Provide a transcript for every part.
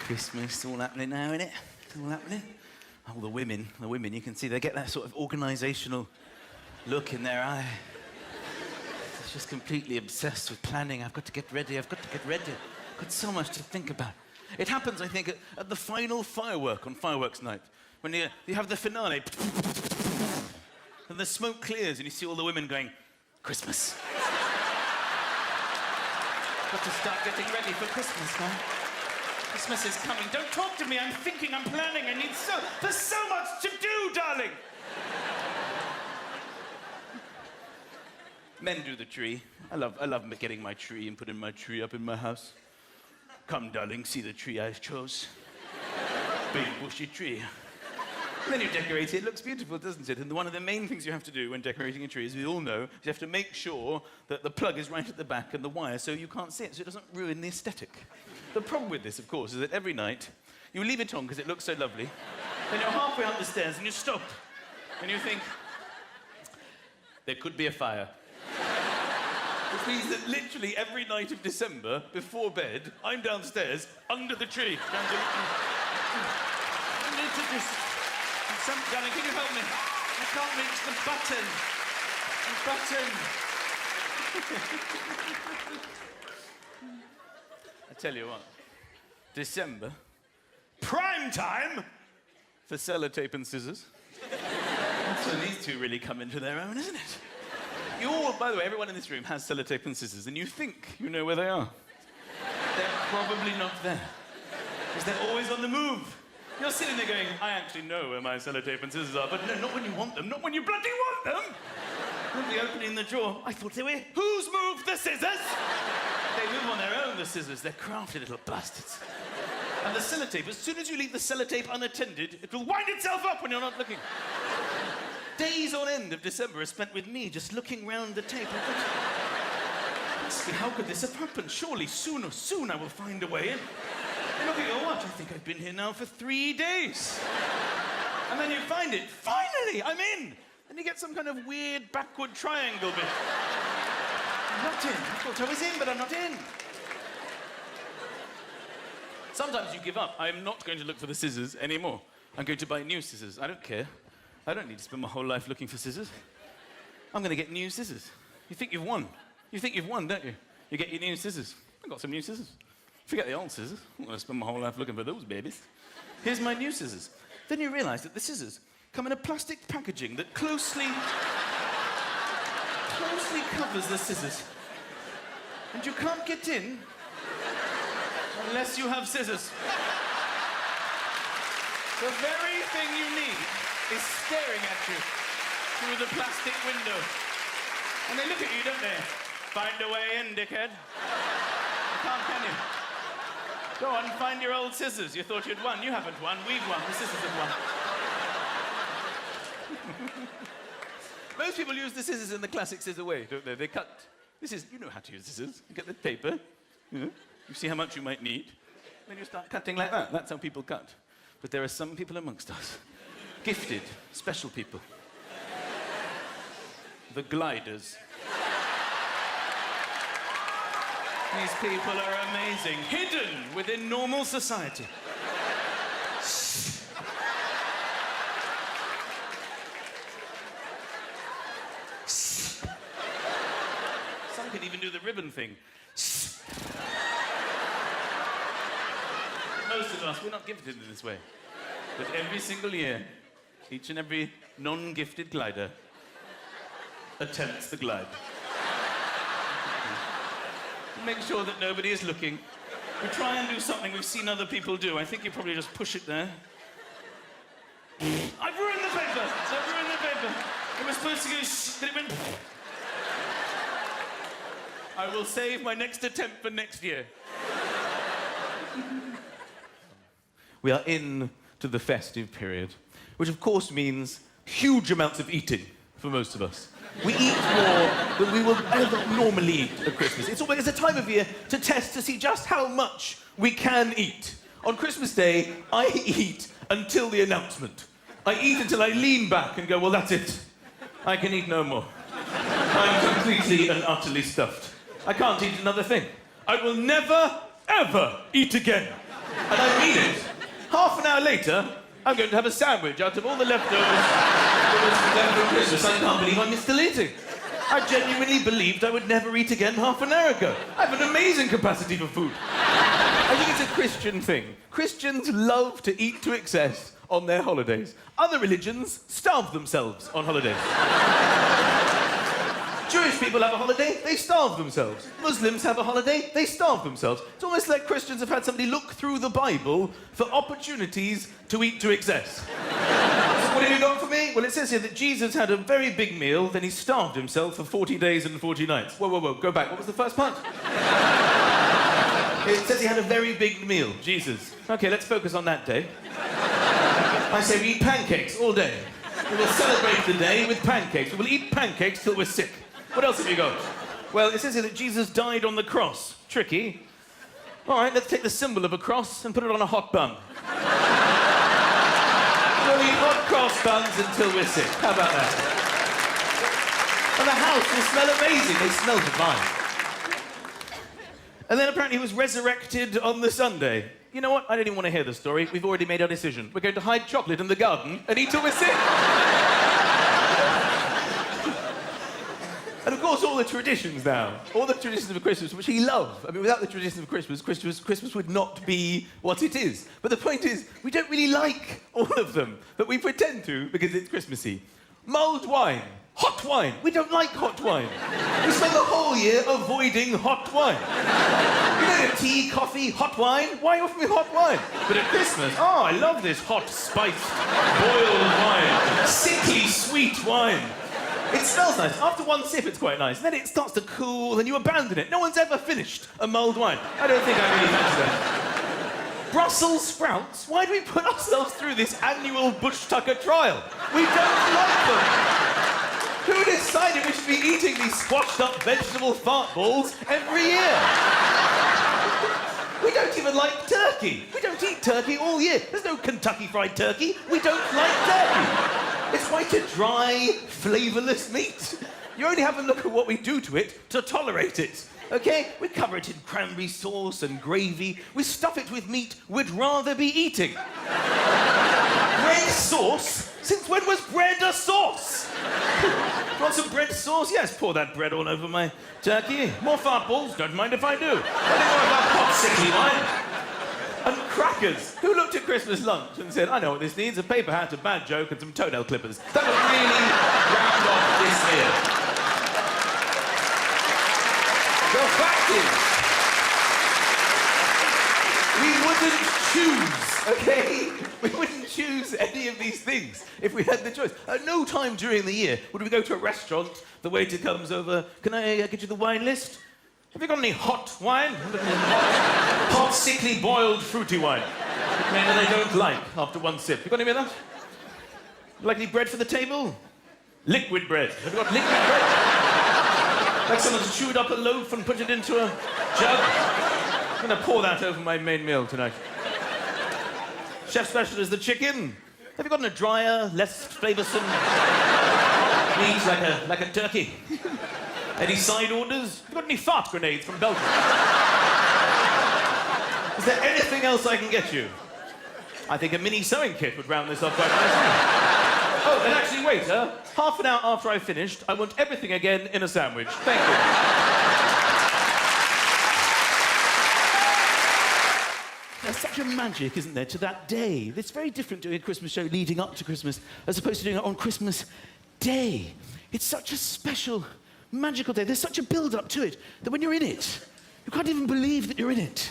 Christmas, all happening now, innit? It's all happening. Oh, the women, you can see they get that sort of organisational look in their eye. It's just completely obsessed with planning. I've got to get ready. I've got so much to think about. It happens, I think, at the final firework on fireworks night, when you have the finale, and the smoke clears and you see all the women going, Christmas. Got to start getting ready for Christmas, man. Christmas is coming. Don't talk to me. I'm thinking, I'm planning. There's so much to do, darling. Men do the tree. I love getting my tree and putting my tree up in my house. Come, darling, see the tree I chose. Big bushy tree. And then you decorate it. It looks beautiful, doesn't it? And one of the main things you have to do when decorating a tree, as we all know, is you have to make sure that the plug is right at the back and the wire so you can't see it, so it doesn't ruin the aesthetic. The problem with this, of course, is that every night you leave it on because it looks so lovely, then you're halfway up the stairs and you stop. And you think, there could be a fire. Which means that literally every night of December, before bed, I'm downstairs, under the tree. I need to just... Darling, can you help me? I can't reach the button. I tell you what, December, prime time for sellotape and scissors. That's when these two really come into their own, isn't it? You all, by the way, everyone in this room has sellotape and scissors, and you think you know where they are. They're probably not there, because they're always on the move. You're sitting there going, I actually know where my sellotape and scissors are, but no, not when you want them, not when you bloody want them. You'll be opening the drawer. I thought they were, who's moved the scissors? They move on their own, the scissors. They're crafty little bastards. And the sellotape, as soon as you leave the sellotape unattended, it will wind itself up when you're not looking. Days on end of December are spent with me just looking round the tape. How could this have happened? Surely soon I will find a way in. And look at your watch. I think I've been here now for 3 days. And then you find it. Finally, I'm in. And you get some kind of weird backward triangle bit. I'm not in. I thought I was in, but I'm not in. Sometimes you give up. I'm not going to look for the scissors anymore. I'm going to buy new scissors. I don't care. I don't need to spend my whole life looking for scissors. I'm going to get new scissors. You think you've won. You think you've won, don't you? You get your new scissors. I've got some new scissors. Forget the old scissors. I'm not going to spend my whole life looking for those babies. Here's my new scissors. Then you realise that the scissors come in a plastic packaging that closely covers the scissors. And you can't get in unless you have scissors. The very thing you need is staring at you through the plastic window. And they look at you, don't they? Find a way in, dickhead. You can't, can you? Go on, find your old scissors. You thought you'd won. You haven't won. We've won. The scissors have won. Most people use the scissors in the classic scissor way, don't they? They cut. You know how to use scissors. You get the paper, you see how much you might need, then you start cutting like that. That's how people cut. But there are some people amongst us, gifted, special people. The gliders. These people are amazing, hidden within normal society. Some can even do the ribbon thing. Most of us, we're not gifted in this way. But every single year, each and every non-gifted glider attempts the glide. Make sure that nobody is looking. We try and do something we've seen other people do. I think you probably just push it there. I've ruined the paper! It was supposed to go but it went... I will save my next attempt for next year. We are in to the festive period, which of course means huge amounts of eating for most of us. We eat more than we will ever normally eat at Christmas. It's always a time of year to test to see just how much we can eat. On Christmas Day, I eat until the announcement. I eat until I lean back and go, well, that's it. I can eat no more. I'm completely and utterly stuffed. I can't eat another thing. I will never, ever eat again. And I mean it. Half an hour later, I'm going to have a sandwich out of all the leftovers that were left from Christmas. I can't believe I'm still eating. I genuinely believed I would never eat again half an hour ago. I have an amazing capacity for food. I think it's a Christian thing. Christians love to eat to excess on their holidays. Other religions starve themselves on holidays. Jewish people have a holiday, they starve themselves. Muslims have a holiday, they starve themselves. It's almost like Christians have had somebody look through the Bible for opportunities to eat to excess. So what have you got for me? Well, it says here that Jesus had a very big meal, then he starved himself for 40 days and 40 nights. Whoa, go back. What was the first part? It says he had a very big meal, Jesus. Okay, let's focus on that day. I say we eat pancakes all day. We will celebrate the day with pancakes. We will eat pancakes till we're sick. What else have you got? Well, it says here that Jesus died on the cross. Tricky. All right, let's take the symbol of a cross and put it on a hot bun. We'll eat hot cross buns until we're sick. How about that? And the house will smell amazing. They smell divine. And then apparently he was resurrected on the Sunday. You know what? I don't even want to hear the story. We've already made our decision. We're going to hide chocolate in the garden and eat till we're sick. And of course, all the traditions now, all the traditions of Christmas, which he loved. I mean, without the traditions of Christmas would not be what it is. But the point is, we don't really like all of them, but we pretend to because it's Christmassy. Mulled wine, hot wine. We don't like hot wine. We spend the whole year avoiding hot wine. You know, tea, coffee, hot wine. Why offer me hot wine? But at Christmas, oh, I love this hot, spiced, boiled wine. Sickly sweet wine. It smells nice. After one sip, it's quite nice. Then it starts to cool, and you abandon it. No one's ever finished a mulled wine. I don't think I really fancy that. Brussels sprouts? Why do we put ourselves through this annual Bush Tucker trial? We don't like them. Who decided we should be eating these squashed-up vegetable fart balls every year? We don't even like turkey. We don't eat turkey all year. There's no Kentucky Fried Turkey. We don't like turkey. It's quite a dry, flavourless meat. You only have a look at what we do to it to tolerate it, okay? We cover it in cranberry sauce and gravy. We stuff it with meat we'd rather be eating. Bread sauce? Since when was bread a sauce? Want some bread sauce? Yes, pour that bread all over my turkey. More fart balls? Don't mind if I do. What do you know about hot, sickly wine? And crackers. Who looked at Christmas lunch and said, I know what this needs, a paper hat, a bad joke, and some toenail clippers. That would really round off this year. The fact is, we wouldn't choose, okay? We wouldn't choose any of these things if we had the choice. At no time during the year would we go to a restaurant, the waiter comes over, can I get you the wine list? Have you got any hot wine? Hot, sickly, boiled, fruity wine. That I don't like after one sip. You got any of that? Like any bread for the table? Liquid bread. Have you got liquid bread? Like someone's chewed up a loaf and put it into a jug? I'm going to pour that over my main meal tonight. Chef special is the chicken. Have you got a drier, less flavoursome meat like a turkey? Any side orders? Have you got any fart grenades from Belgium? Is there anything else I can get you? I think a mini sewing kit would round this off quite nicely. Oh, and actually, waiter, half an hour after I finished, I want everything again in a sandwich. Thank you. There's such a magic, isn't there, to that day. It's very different doing a Christmas show leading up to Christmas as opposed to doing it on Christmas Day. It's such a special, magical day. There's such a build-up to it that when you're in it, you can't even believe that you're in it.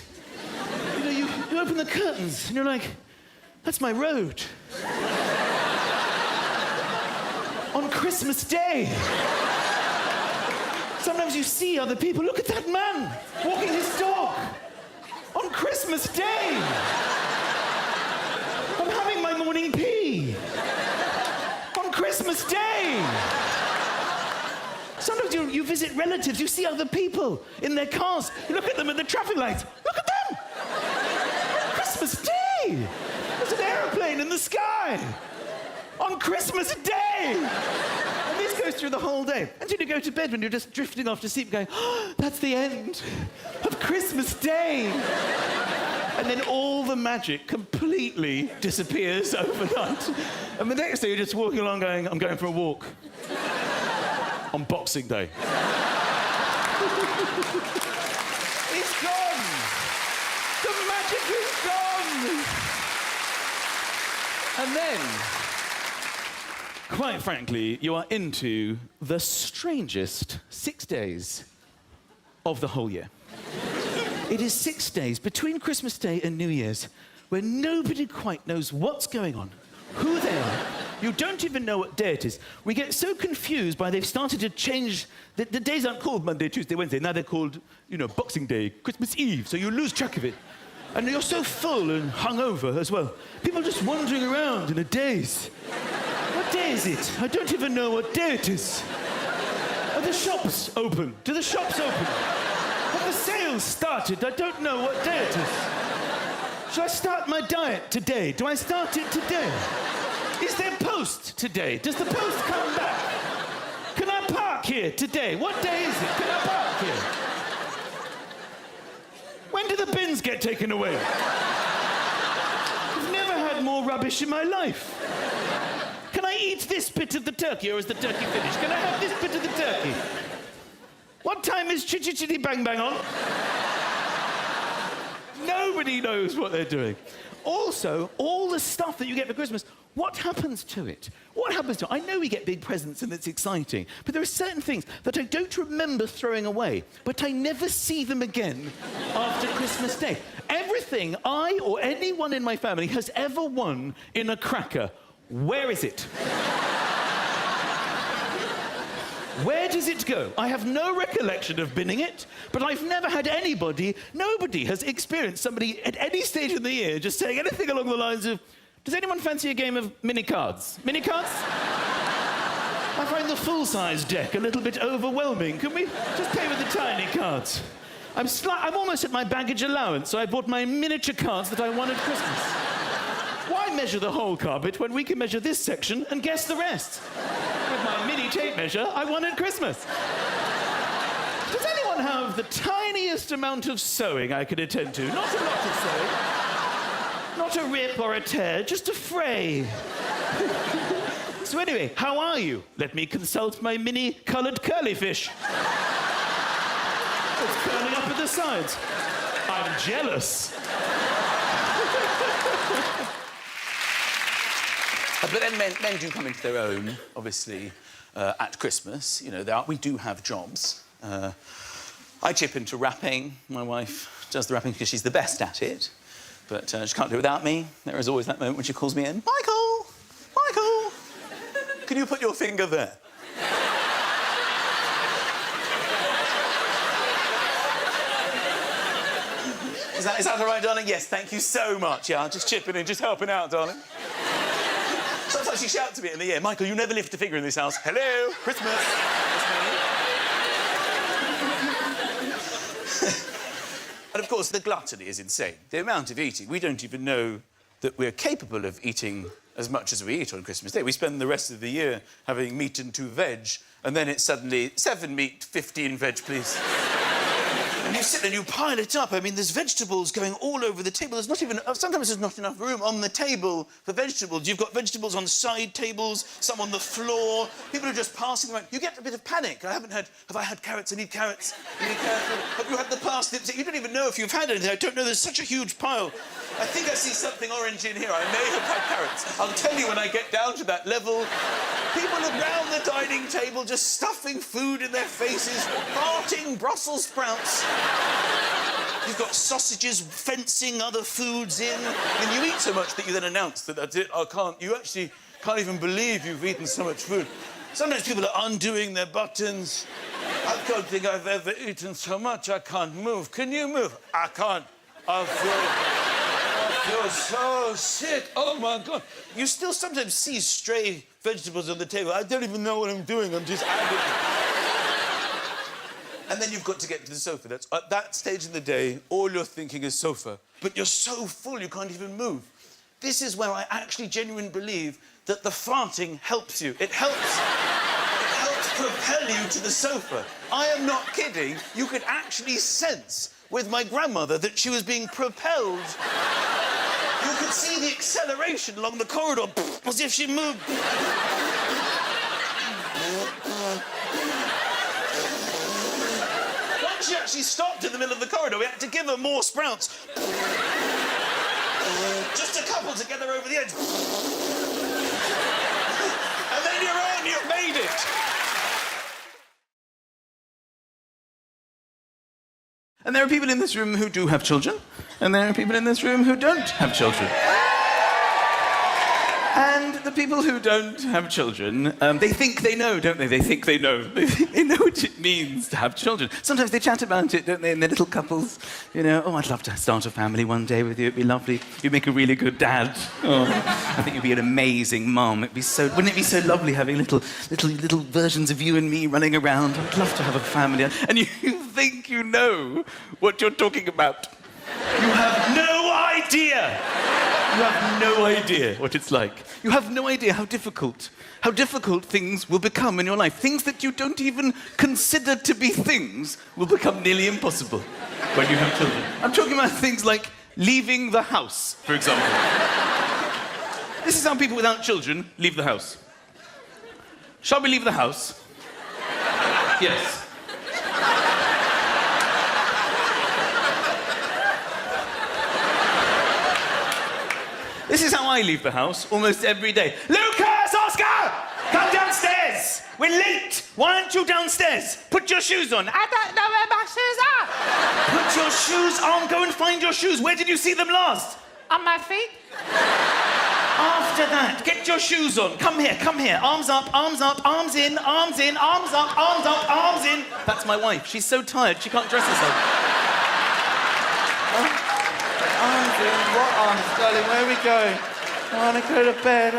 You know, you open the curtains and you're like, that's my road. On Christmas Day. Sometimes you see other people. Look at that man walking his dog. On Christmas Day. I'm having my morning pee. On Christmas Day. Sometimes you visit relatives, you see other people in their cars. You look at them at the traffic lights. Look at them! On Christmas Day! There's an aeroplane in the sky! On Christmas Day! And these goes through the whole day. Until you go to bed when you're just drifting off to sleep going, oh, that's the end of Christmas Day. And then all the magic completely disappears overnight. And the next day you're just walking along going, I'm going for a walk. On Boxing Day. It's gone! The magic is gone! And then, quite frankly, you are into the strangest 6 days of the whole year. It is 6 days between Christmas Day and New Year's where nobody quite knows what's going on, who they are. You don't even know what day it is. We get so confused by they've started to change... The days aren't called Monday, Tuesday, Wednesday. Now they're called, you know, Boxing Day, Christmas Eve, so you lose track of it. And you're so full and hungover as well. People just wandering around in a daze. What day is it? I don't even know what day it is. Are the shops open? Do the shops open? Have the sales started? I don't know what day it is. Should I start my diet today? Do I start it today? Is there post today? Does the post come back? Can I park here today? What day is it? Can I park here? When do the bins get taken away? I've never had more rubbish in my life. Can I eat this bit of the turkey, or is the turkey finished? Can I have this bit of the turkey? What time is Chitty Chitty Bang Bang on? Nobody knows what they're doing. Also, all the stuff that you get for Christmas, what happens to it? What happens to it? I know we get big presents and it's exciting, but there are certain things that I don't remember throwing away, but I never see them again after Christmas Day. Everything I or anyone in my family has ever won in a cracker, where is it? Where does it go? I have no recollection of binning it, but I've never had nobody has experienced somebody at any stage of the year just saying anything along the lines of, does anyone fancy a game of mini cards? Mini cards? I find the full-size deck a little bit overwhelming. Can we just play with the tiny cards? I'm almost at my baggage allowance, so I bought my miniature cards that I won at Christmas. Why measure the whole carpet when we can measure this section and guess the rest? With my mini tape measure, I won at Christmas. Does anyone have the tiniest amount of sewing I could attend to? Not a lot of sewing. Not a rip or a tear, just a fray. So anyway, how are you? Let me consult my mini-coloured curly fish. It's curling up at the sides. I'm jealous. But then men do come into their own, obviously, at Christmas. You know, we do have jobs. I chip into wrapping. My wife does the wrapping because she's the best at it. But she can't do it without me. There is always that moment when she calls me in. Michael! Michael! Can you put your finger there? Is that all right, darling? Yes, thank you so much. Yeah, just chipping in, just helping out, darling. Sometimes she shouts to me in the ear, Michael, you never lift a finger in this house. Hello, Christmas. And of course, the gluttony is insane. The amount of eating, we don't even know that we're capable of eating as much as we eat on Christmas Day. We spend the rest of the year having meat and 2 veg, and then it's suddenly 7 meat, 15 veg, please. And you sit and you pile it up. I mean, there's vegetables going all over the table. There's not even... Sometimes there's not enough room on the table for vegetables. You've got vegetables on side tables, some on the floor. People are just passing around. You get a bit of panic. I haven't had... Have I had carrots? I need carrots. You need carrots. Have you had the parsnips? You don't even know if you've had anything. I don't know. There's such a huge pile. I think I see something orange in here. I may have had carrots. I'll tell you when I get down to that level. People around the dining table just stuffing food in their faces, farting Brussels sprouts. You've got sausages fencing other foods in. And you eat so much that you then announce that that's it, I can't... You actually can't even believe you've eaten so much food. Sometimes people are undoing their buttons. I don't think I've ever eaten so much, I can't move. Can you move? I can't. I feel so sick. Oh, my God. You still sometimes see stray vegetables on the table. I don't even know what I'm doing. I'm just angry. And then you've got to get to the sofa. That's at that stage in the day, all you're thinking is sofa. But you're so full, you can't even move. This is where I actually genuinely believe that the farting helps you. It helps propel you to the sofa. I am not kidding. You could actually sense with my grandmother that she was being propelled. You could see the acceleration along the corridor, as if she moved. Once she actually stopped in the middle of the corridor, we had to give her more sprouts. Just a couple to get her over the edge. And then you're on, you've made it. And there are people in this room who do have children, and there are people in this room who don't have children. And the people who don't have children, they think they know, don't they? They think they know. They think they know what it means to have children. Sometimes they chat about it, don't they, in their little couples? You know, oh, I'd love to start a family one day with you. It'd be lovely. You'd make a really good dad. Oh, I think you'd be an amazing mum. Wouldn't it be so lovely having little versions of you and me running around? I'd love to have a family. And you think you know what you're talking about. You have no idea. You have no idea what it's like. You have no idea how difficult things will become in your life. Things that you don't even consider to be things will become nearly impossible when you have children. I'm talking about things like leaving the house, for example. This is how people without children leave the house. Shall we leave the house? Yes. This is how I leave the house almost every day. Lucas, Oscar, come downstairs. We're late. Why aren't you downstairs? Put your shoes on. I don't know where my shoes are. Put your shoes on. Go and find your shoes. Where did you see them last? On my feet. After that, get your shoes on. Come here, come here. Arms up, arms in, arms in, arms up, arms in. That's my wife. She's so tired, she can't dress herself. Arms in, what arms, darling? Where are we going? I want to go to bed.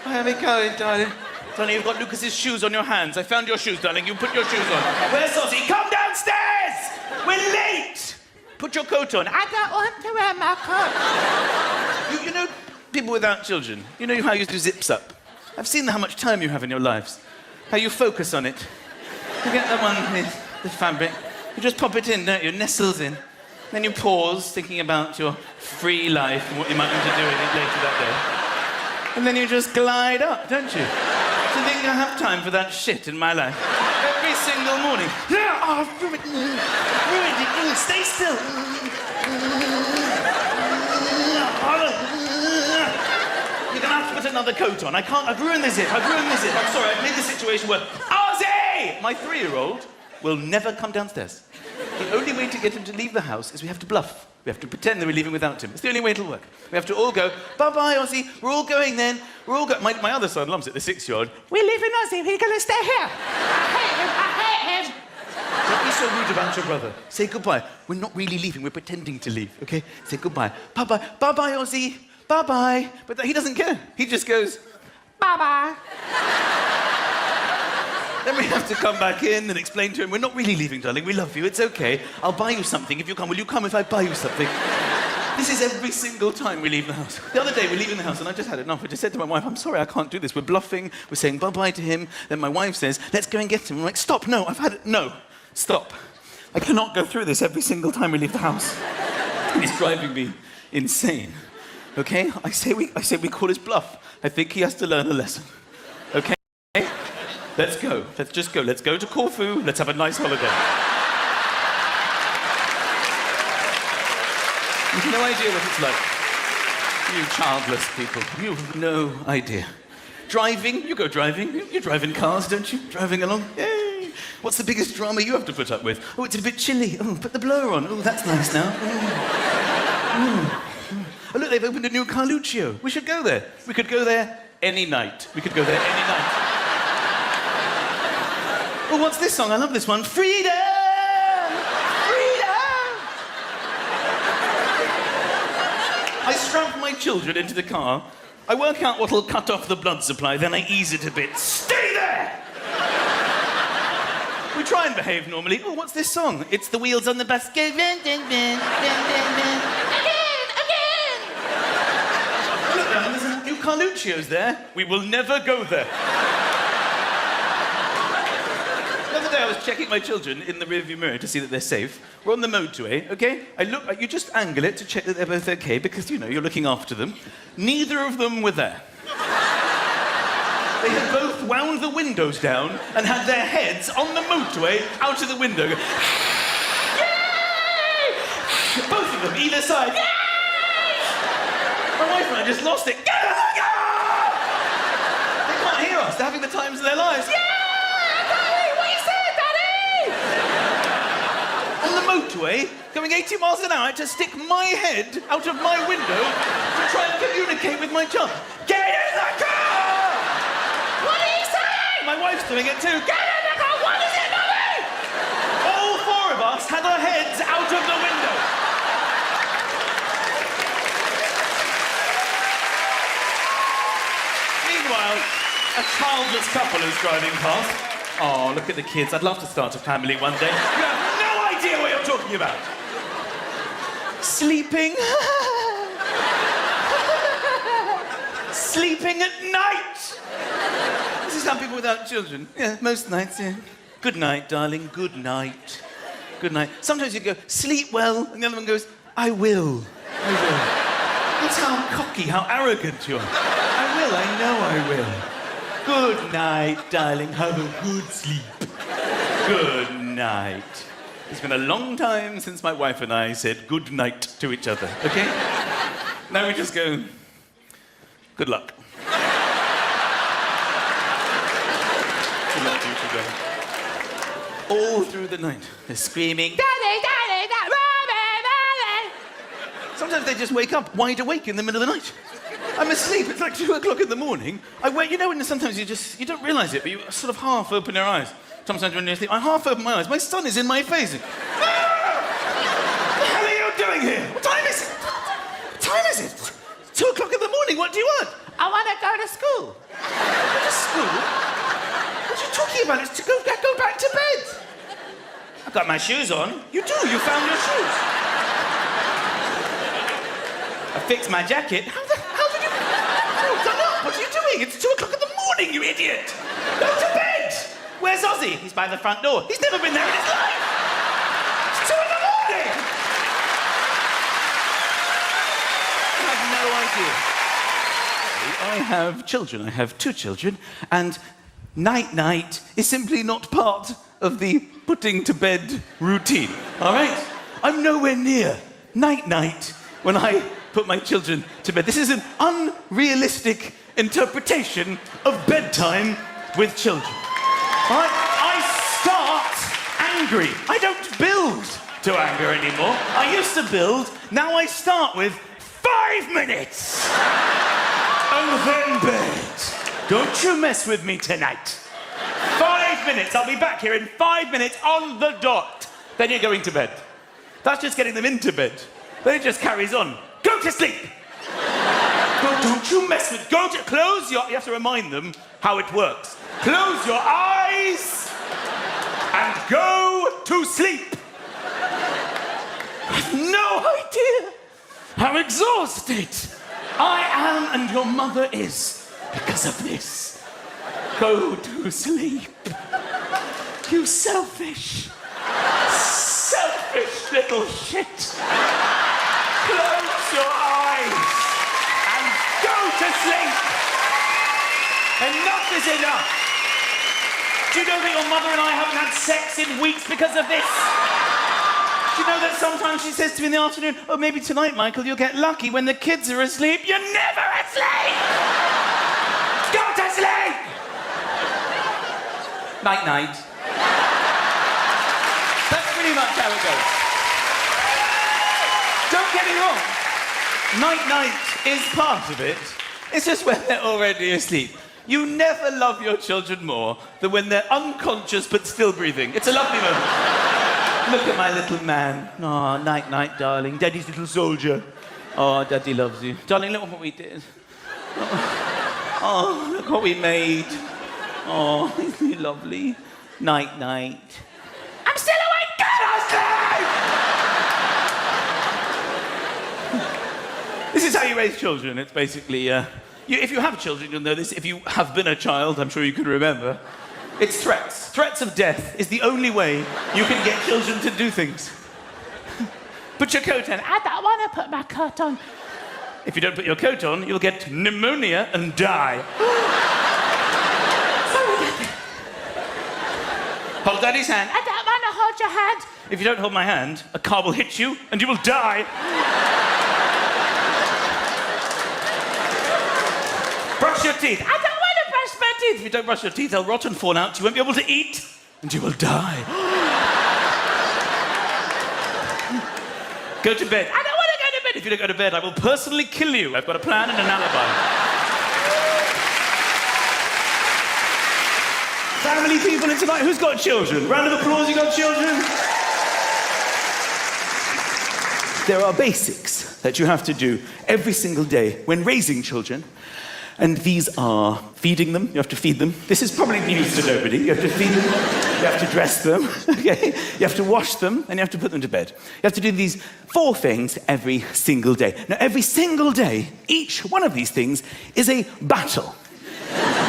Where are we going, darling? Darling, you've got Lucas's shoes on your hands. I found your shoes, darling. You put your shoes on. Where's Ozzy? Come downstairs! We're late! Put your coat on. I don't want to wear my coat. You know, people without children, you know how you do zips up? I've seen how much time you have in your lives. How you focus on it. You get the one with the fabric. You just pop it in, don't you? It nestles in. Then you pause, thinking about your free life and what you might want to do with it later that day. And then you just glide up, don't you? Do you think I have time for that shit in my life? Every single morning. Yeah, oh, I've ruined it. Stay still. You're gonna have to put another coat on. I can't. I've ruined the zip. I'm sorry. I've made the situation worse. Ozzy! My 3-year-old will never come downstairs. The only way to get him to leave the house is we have to bluff. We have to pretend that we're leaving without him. It's the only way it'll work. We have to all go, bye-bye, Ozzy. We're all going then. We're all going. My other son loves it, the 6-year-old. We're leaving Ozzy. We're going to stay here. I hate him. Don't be so rude about your brother. Say goodbye. We're not really leaving. We're pretending to leave, okay? Say goodbye. Bye-bye. Bye-bye, Ozzy. Bye-bye. But he doesn't care. He just goes, bye-bye. Then we have to come back in and explain to him, we're not really leaving, darling. We love you. It's okay. I'll buy you something if you come. Will you come if I buy you something? This is every single time we leave the house. The other day, we're leaving the house, and I just had enough. I just said to my wife, I'm sorry, I can't do this. We're bluffing. We're saying bye-bye to him. Then my wife says, let's go and get him. I'm like, stop. No, I've had it. No, stop. I cannot go through this every single time we leave the house. It's driving me insane. Okay? I say we call his bluff. I think he has to learn a lesson. Okay? Let's go. Let's just go. Let's go to Corfu. Let's have a nice holiday. You've no idea what it's like. You childless people. You've no idea. Driving. You go driving. You drive in cars, don't you? Driving along. Yay. What's the biggest drama you have to put up with? Oh, it's a bit chilly. Oh, put the blower on. Oh, that's nice now. Oh, look, they've opened a new Carluccio. We should go there. We could go there any night. Oh, what's this song? I love this one. Freedom! Freedom! I strap my children into the car. I work out what'll cut off the blood supply, then I ease it a bit. Stay there! We try and behave normally. Oh, what's this song? It's the wheels on the bus go again! Look, there's a new Carluccio's there. We will never go there. other day I was checking my children in the rearview mirror to see that they're safe. We're on the motorway, okay? You just angle it to check that they're both okay because, you know, you're looking after them. Neither of them were there. They had both wound the windows down and had their heads on the motorway out of the window. Yay! Both of them, either side. Yay! My wife and I just lost it. They can't hear us. They're having the times of their lives. Yeah! Daddy! What you saying, Daddy? On the motorway, going 80 miles an hour to stick my head out of my window to try and communicate with my child. Get in the car! What are you saying? My wife's doing it too. Get in the car! What is it, Daddy? All four of us had our heads out of the window. Meanwhile, a childless couple is driving past. Oh, look at the kids. I'd love to start a family one day. You have no idea what you're talking about. Sleeping. Sleeping at night. This is how people without children. Yeah, most nights, yeah. Good night, darling. Good night. Good night. Sometimes you go, sleep well, and the other one goes, I will. I will. That's how cocky, how arrogant you are. I will, I know I will. Good night, darling. Have a good sleep. Good night. It's been a long time since my wife and I said good night to each other, okay? Now we just go, good luck. Good luck to you today. All through the night, they're screaming, Daddy, Daddy, Daddy, Daddy. Sometimes they just wake up wide awake in the middle of the night. I'm asleep, it's like 2 o'clock in the morning. I wake, you know, when sometimes you don't realise it, but you sort of half open your eyes. Sometimes when you're asleep, I half open my eyes. My son is in my face. What the hell are you doing here? What time is it? What time is it? 2 o'clock in the morning, what do you want? I want to go to school. Go to school? What are you talking about? It's to go back to bed. I've got my shoes on. You do, you found your shoes. I fixed my jacket. How did you... Oh, done up. What are you doing? It's 2 o'clock in the morning, you idiot. Go to bed. Where's Ozzy? He's by the front door. He's never been there in his life. It's 2 in the morning. I have no idea. I have children. I have 2 children, and night-night is simply not part of the putting to bed routine, all right? I'm nowhere near night-night when I put my children to bed. This is an unrealistic interpretation of bedtime with children. All right? I start angry. I don't build to anger anymore. I used to build. Now I start with 5 minutes. And then bed. Don't you mess with me tonight. 5 minutes. I'll be back here in 5 minutes on the dot. Then you're going to bed. That's just getting them into bed. Then it just carries on. Go to sleep. Don't you mess with... Close your... You have to remind them how it works. Close your eyes and go to sleep. I have no idea how exhausted I am and your mother is because of this. Go to sleep. You selfish little shit. Close your eyes and go to sleep. Enough is enough. Do you know that your mother and I haven't had sex in weeks because of this? Do you know that sometimes she says to me in the afternoon, oh, maybe tonight, Michael, you'll get lucky when the kids are asleep. You're never asleep! Go to sleep! Night-night. That's pretty much how it goes. Don't get me wrong. Night-night is part of it. It's just when they're already asleep. You never love your children more than when they're unconscious but still breathing. It's a lovely moment. Look at my little man. Oh, night-night, darling. Daddy's little soldier. Oh, Daddy loves you. Darling, look what we did. Oh, look what we made. Oh, isn't he lovely? Night-night. I'm still awake! Get asleep! This is how you raise children. It's basically... if you have children, you'll know this. If you have been a child, I'm sure you can remember. It's threats. Threats of death is the only way you can get children to do things. Put your coat on. I don't want to put my coat on. If you don't put your coat on, you'll get pneumonia and die. Hold Daddy's hand. I don't want to hold your hand. If you don't hold my hand, a car will hit you and you will die. Brush your teeth. I don't want to brush my teeth. If you don't brush your teeth, they'll rot and fall out. You won't be able to eat and you will die. Go to bed. I don't want to go to bed. If you don't go to bed, I will personally kill you. I've got a plan and an alibi. Family people in tonight, who's got children? Round of applause, you got children? There are basics that you have to do every single day when raising children. And these are feeding them. You have to feed them. This is probably news to nobody. You have to feed them. You have to dress them. Okay? You have to wash them, and you have to put them to bed. You have to do these 4 things every single day. Now, every single day, each one of these things is a battle.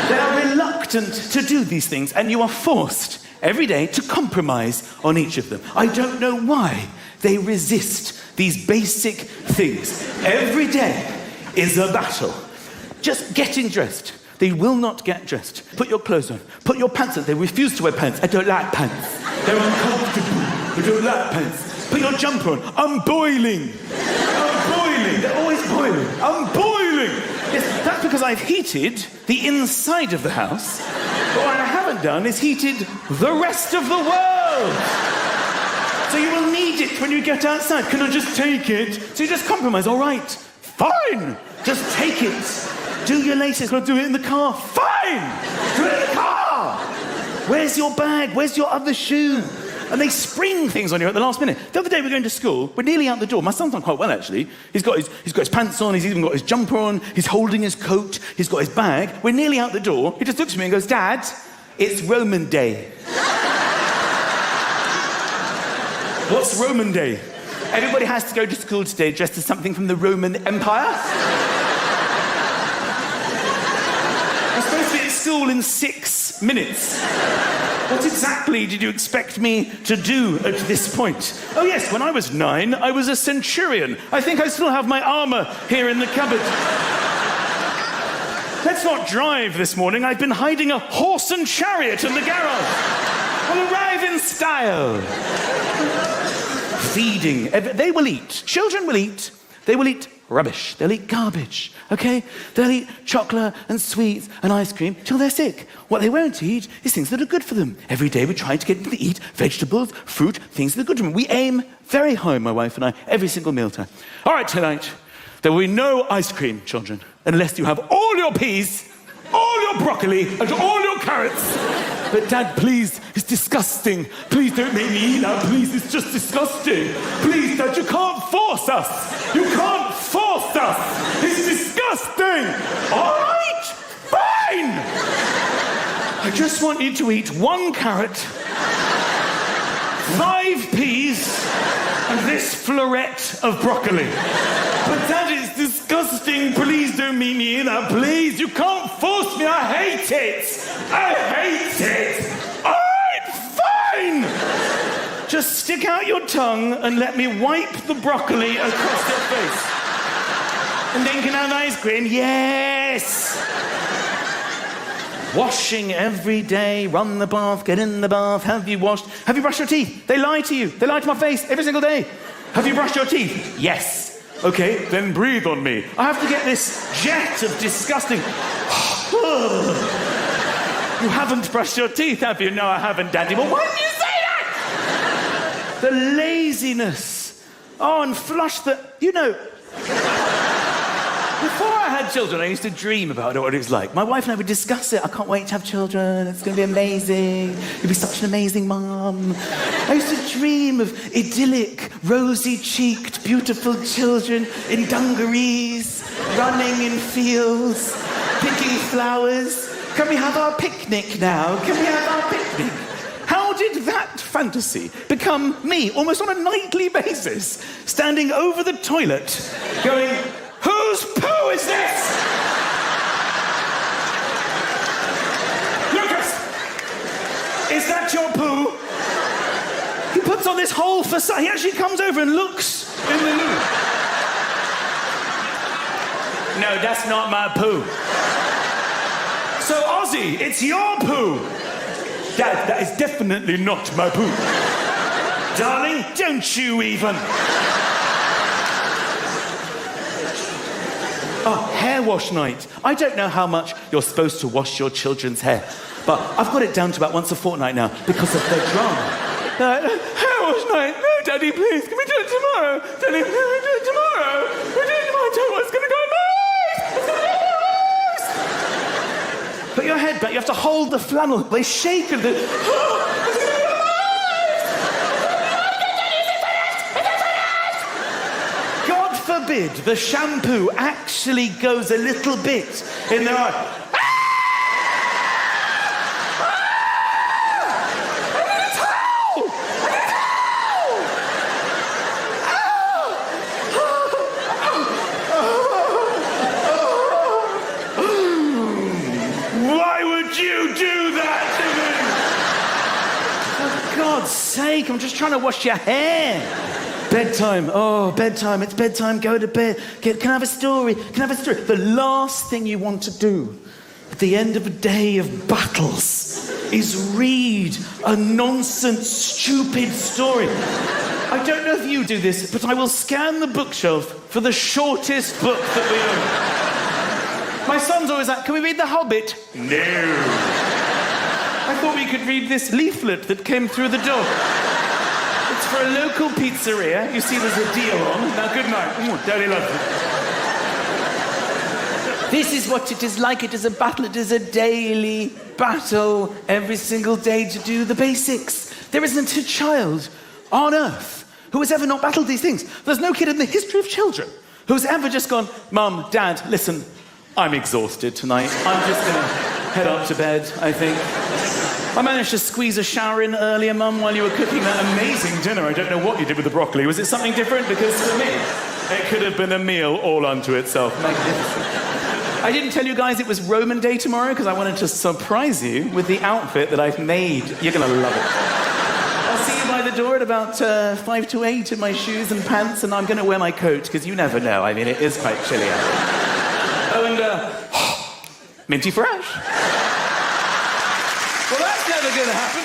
They are reluctant to do these things, and you are forced every day to compromise on each of them. I don't know why they resist these basic things. Every day is a battle. Just getting dressed. They will not get dressed. Put your clothes on. Put your pants on. They refuse to wear pants. I don't like pants. They're uncomfortable. I don't like pants. Put your jumper on. I'm boiling. I'm boiling. They're always boiling. I'm boiling. Yes, that's because I've heated the inside of the house. But what I haven't done is heated the rest of the world. So you will need it when you get outside. Can I just take it? So you just compromise. All right, fine. Just take it. Do your latest. Can I do it in the car? Fine. Do it in the car. Where's your bag? Where's your other shoe? And they spring things on you at the last minute. The other day we were going to school. We're nearly out the door. My son's done quite well, actually. He's got his pants on. He's even got his jumper on. He's holding his coat. He's got his bag. We're nearly out the door. He just looks at me and goes, Dad, it's Roman Day. What's Roman Day? Everybody has to go to school today dressed as something from the Roman Empire. I'm supposed to be at school in 6 minutes. What exactly did you expect me to do at this point? Oh yes, when I was 9, I was a centurion. I think I still have my armour here in the cupboard. Let's not drive this morning. I've been hiding a horse and chariot in the garage. I'll arrive in style. Feeding. They will eat. Children will eat. They will eat rubbish. They'll eat garbage, okay? They'll eat chocolate and sweets and ice cream till they're sick. What they won't eat is things that are good for them. Every day we try to get them to eat vegetables, fruit, things that are good for them. We aim very high, my wife and I, every single mealtime. All right, tonight, there will be no ice cream, children, unless you have all your peas, all your broccoli, and all your carrots. But Dad, please, it's disgusting. Please don't make me eat that. Please, it's just disgusting. Please, Dad, you can't force us. You can't force us. It's disgusting. All right, fine. I just want you to eat 1 carrot, 5 peas, and this floret of broccoli. But Dad, it's disgusting. Please don't make me eat that. Please, you can't force me. I hate it. I hate it. All right, fine. Just stick out your tongue and let me wipe the broccoli across your face. And then can I have ice cream? Yes. Washing every day, run the bath, get in the bath. Have you washed? Have you brushed your teeth? They lie to you. They lie to my face every single day. Have you brushed your teeth? Yes. Okay, then breathe on me. I have to get this jet of disgusting... You haven't brushed your teeth, have you? No, I haven't, Daddy. Well, why didn't you say that? The laziness. Oh, and flush the... You know... Before I had children, I used to dream about what it was like. My wife and I would discuss it. I can't wait to have children. It's going to be amazing. You'll be such an amazing mum. I used to dream of idyllic, rosy-cheeked, beautiful children in dungarees, running in fields, picking flowers. Can we have our picnic now? Can we have our picnic? How did that fantasy become me, almost on a nightly basis, standing over the toilet, going... Whose poo is this? Lucas! your poo? He puts on this whole facade. He actually comes over and looks in the loo. No, that's not my poo. So, Ozzy, it's your poo. Dad, that is definitely not my poo. Darling, don't you even. Oh, hair wash night. I don't know how much you're supposed to wash your children's hair, but I've got it down to about once a fortnight now because of their drama. Hair wash night. No, Daddy, please. Can we do it tomorrow? Daddy, can we do it tomorrow? We do it tomorrow. I don't know what's going to go in my eyes. It's going to go in my eyes. Put your head back. You have to hold the flannel. They shake and they... God forbid the shampoo actually goes a little bit in their eye. God's sake, I'm just trying to wash your hair. Bedtime. Oh, bedtime. It's bedtime. Go to bed. Can I have a story? Can I have a story? The last thing you want to do at the end of a day of battles is read a nonsense, stupid story. I don't know if you do this, but I will scan the bookshelf for the shortest book that we own. My son's always like, can we read The Hobbit? No. I thought we could read this leaflet that came through the door. It's for a local pizzeria. You see there's a deal on. Now, good night. Daddy loves it. This is what it is like. It is a battle. It is a daily battle every single day to do the basics. There isn't a child on earth who has ever not battled these things. There's no kid in the history of children who's ever just gone, Mum, Dad, listen, I'm exhausted tonight. I'm just going to head up to bed, I think. I managed to squeeze a shower in earlier, Mum, while you were cooking that amazing dinner. I don't know what you did with the broccoli. Was it something different? Because for me, it could have been a meal all unto itself. Magnificent. I didn't tell you guys it was Roman Day tomorrow because I wanted to surprise you with the outfit that I've made. You're going to love it. I'll see you by the door at about 5 to 8 in my shoes and pants, and I'm going to wear my coat because you never know. I mean, it is quite chilly out. Oh, and minty fresh. Well, that's never going to happen.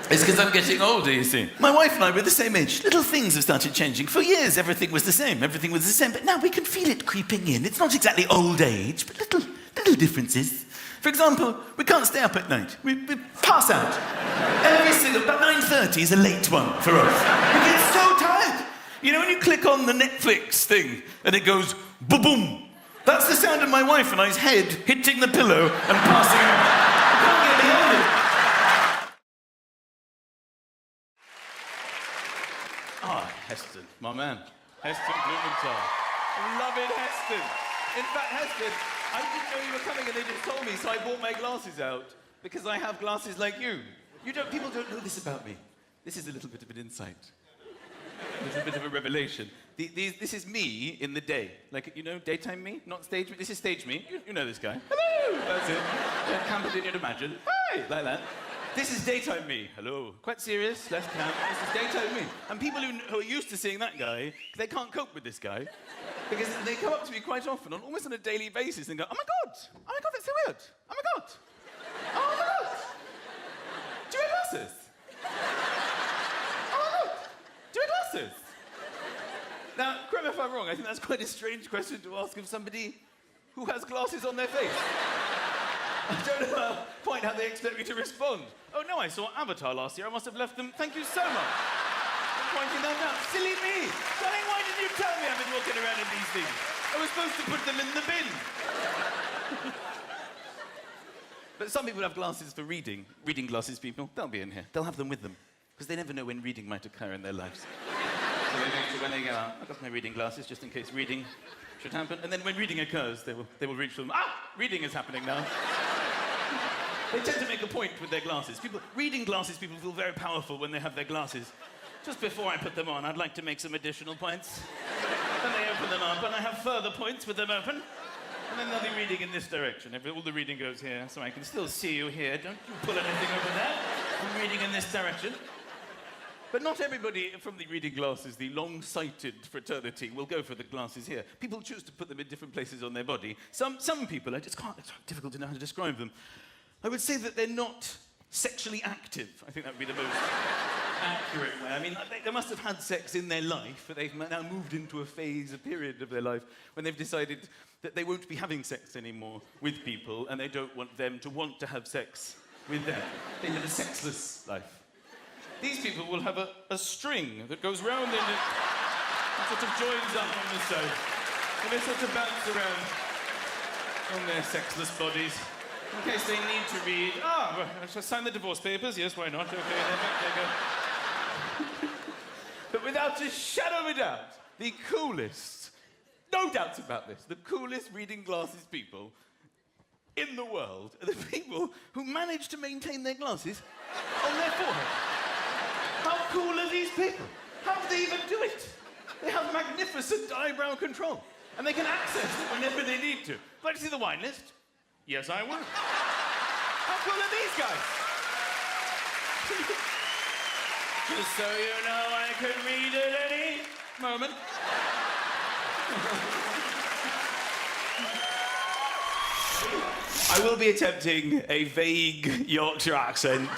It's because I'm getting older, you see. My wife and I were the same age. Little things have started changing. For years, everything was the same. Everything was the same. But now we can feel it creeping in. It's not exactly old age, but little differences. For example, we can't stay up at night. We pass out. Every single... About 9:30 is a late one for us. We get so tired. You know when you click on the Netflix thing and it goes boom? That's the sound of my wife and I's head hitting the pillow and passing out. I can't get beyond it. Ah, Heston, my man. Heston Blumenthal. I love it, Heston. In fact, Heston, I didn't know you were coming and they just told me, so I brought my glasses out because I have glasses like you. People don't know this about me. This is a little bit of an insight. A little bit of a revelation. This is me in the day. Like, you know, daytime me, not stage me. This is stage me. You know this guy. Hello! That's it. Camp it in your imagine. Hi! Like that. This is daytime me. Hello. Quite serious, less camp. This is daytime me. And people who are used to seeing that guy, they can't cope with this guy. Because they come up to me quite often, almost on a daily basis, and go, oh my God, that's so weird. Oh my God. Oh my God. Do you wear glasses? Oh my God. Do you wear glasses? Now, correct me if I'm wrong, I think that's quite a strange question to ask of somebody who has glasses on their face. I don't know quite how they expect me to respond. Oh no, I saw Avatar last year, I must have left them. Thank you so much for pointing that out. Silly me! Darling, why didn't you tell me I've been walking around in these things? I was supposed to put them in the bin. But some people have glasses for reading. Reading glasses people, they'll be in here. They'll have them with them. Because they never know when reading might occur in their lives. So they make sure when they go out, I've got my reading glasses just in case reading should happen. And then when reading occurs, they will reach for them. Ah! Reading is happening now. They tend to make a point with their glasses. Reading glasses, people feel very powerful when they have their glasses. Just before I put them on, I'd like to make some additional points. Then they open them up, and I have further points with them open. And then they'll be reading in this direction. All the reading goes here, so I can still see you here. Don't you pull anything over there. I'm reading in this direction. But not everybody from the reading glasses, the long-sighted fraternity, will go for the glasses here. People choose to put them in different places on their body. Some people, I just can't, it's difficult to know how to describe them. I would say that they're not sexually active. I think that would be the most accurate way. I mean, they must have had sex in their life, but they've now moved into a phase, a period of their life when they've decided that they won't be having sex anymore with people, and they don't want them to want to have sex with them. They live a sexless life. These people will have a string that goes round and sort of joins up on the side. And they sort of bounce around on their sexless bodies in case they need to read. Well, shall I sign the divorce papers? Yes, why not? Okay, then back they go. But without a shadow of a doubt, the coolest, no doubts about this, the coolest reading glasses people in the world are the people who manage to maintain their glasses on their forehead. How cool are these people? How do they even do it? They have magnificent eyebrow control, and they can access it whenever they need to. Would you like to see the wine list? Yes, I would. How cool are these guys? Just so you know, I can read at any moment. I will be attempting a vague Yorkshire accent.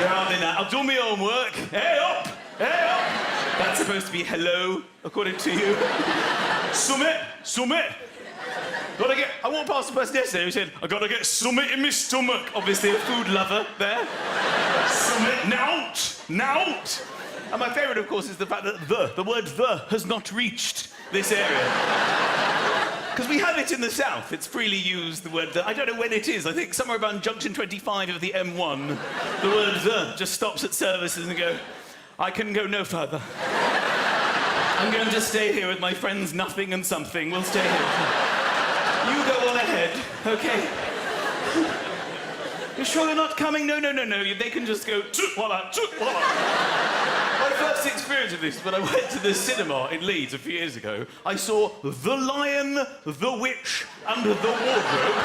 I've done my homework. Hey up! Hey up! That's supposed to be hello, according to you. Summit! I walked past the person yesterday who said, I gotta get summit in my stomach. Obviously a food lover there. Summit, nout! And my favourite, of course, is the fact that the word the has not reached this area. Because we have it in the south. It's freely used, the word the. I don't know when it is. I think somewhere around junction 25 of the M1, the word the just stops at services and go, I can go no further. I'm going to stay here with my friends Nothing and Something. We'll stay here. You go on ahead, okay? You're sure you're not coming? No. They can just go, voila. My first experience of this is when I went to the cinema in Leeds a few years ago. I saw The Lion, The Witch, and The Wardrobe.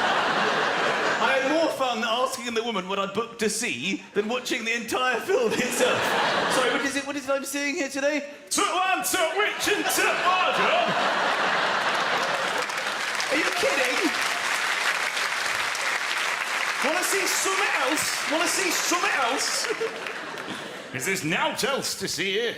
I had more fun asking the woman what I'd booked to see than watching the entire film itself. Sorry, what is it I'm seeing here today? Lion, Witch, and Wardrobe. Are you kidding? Want to see something else? Is there's naught else to see here?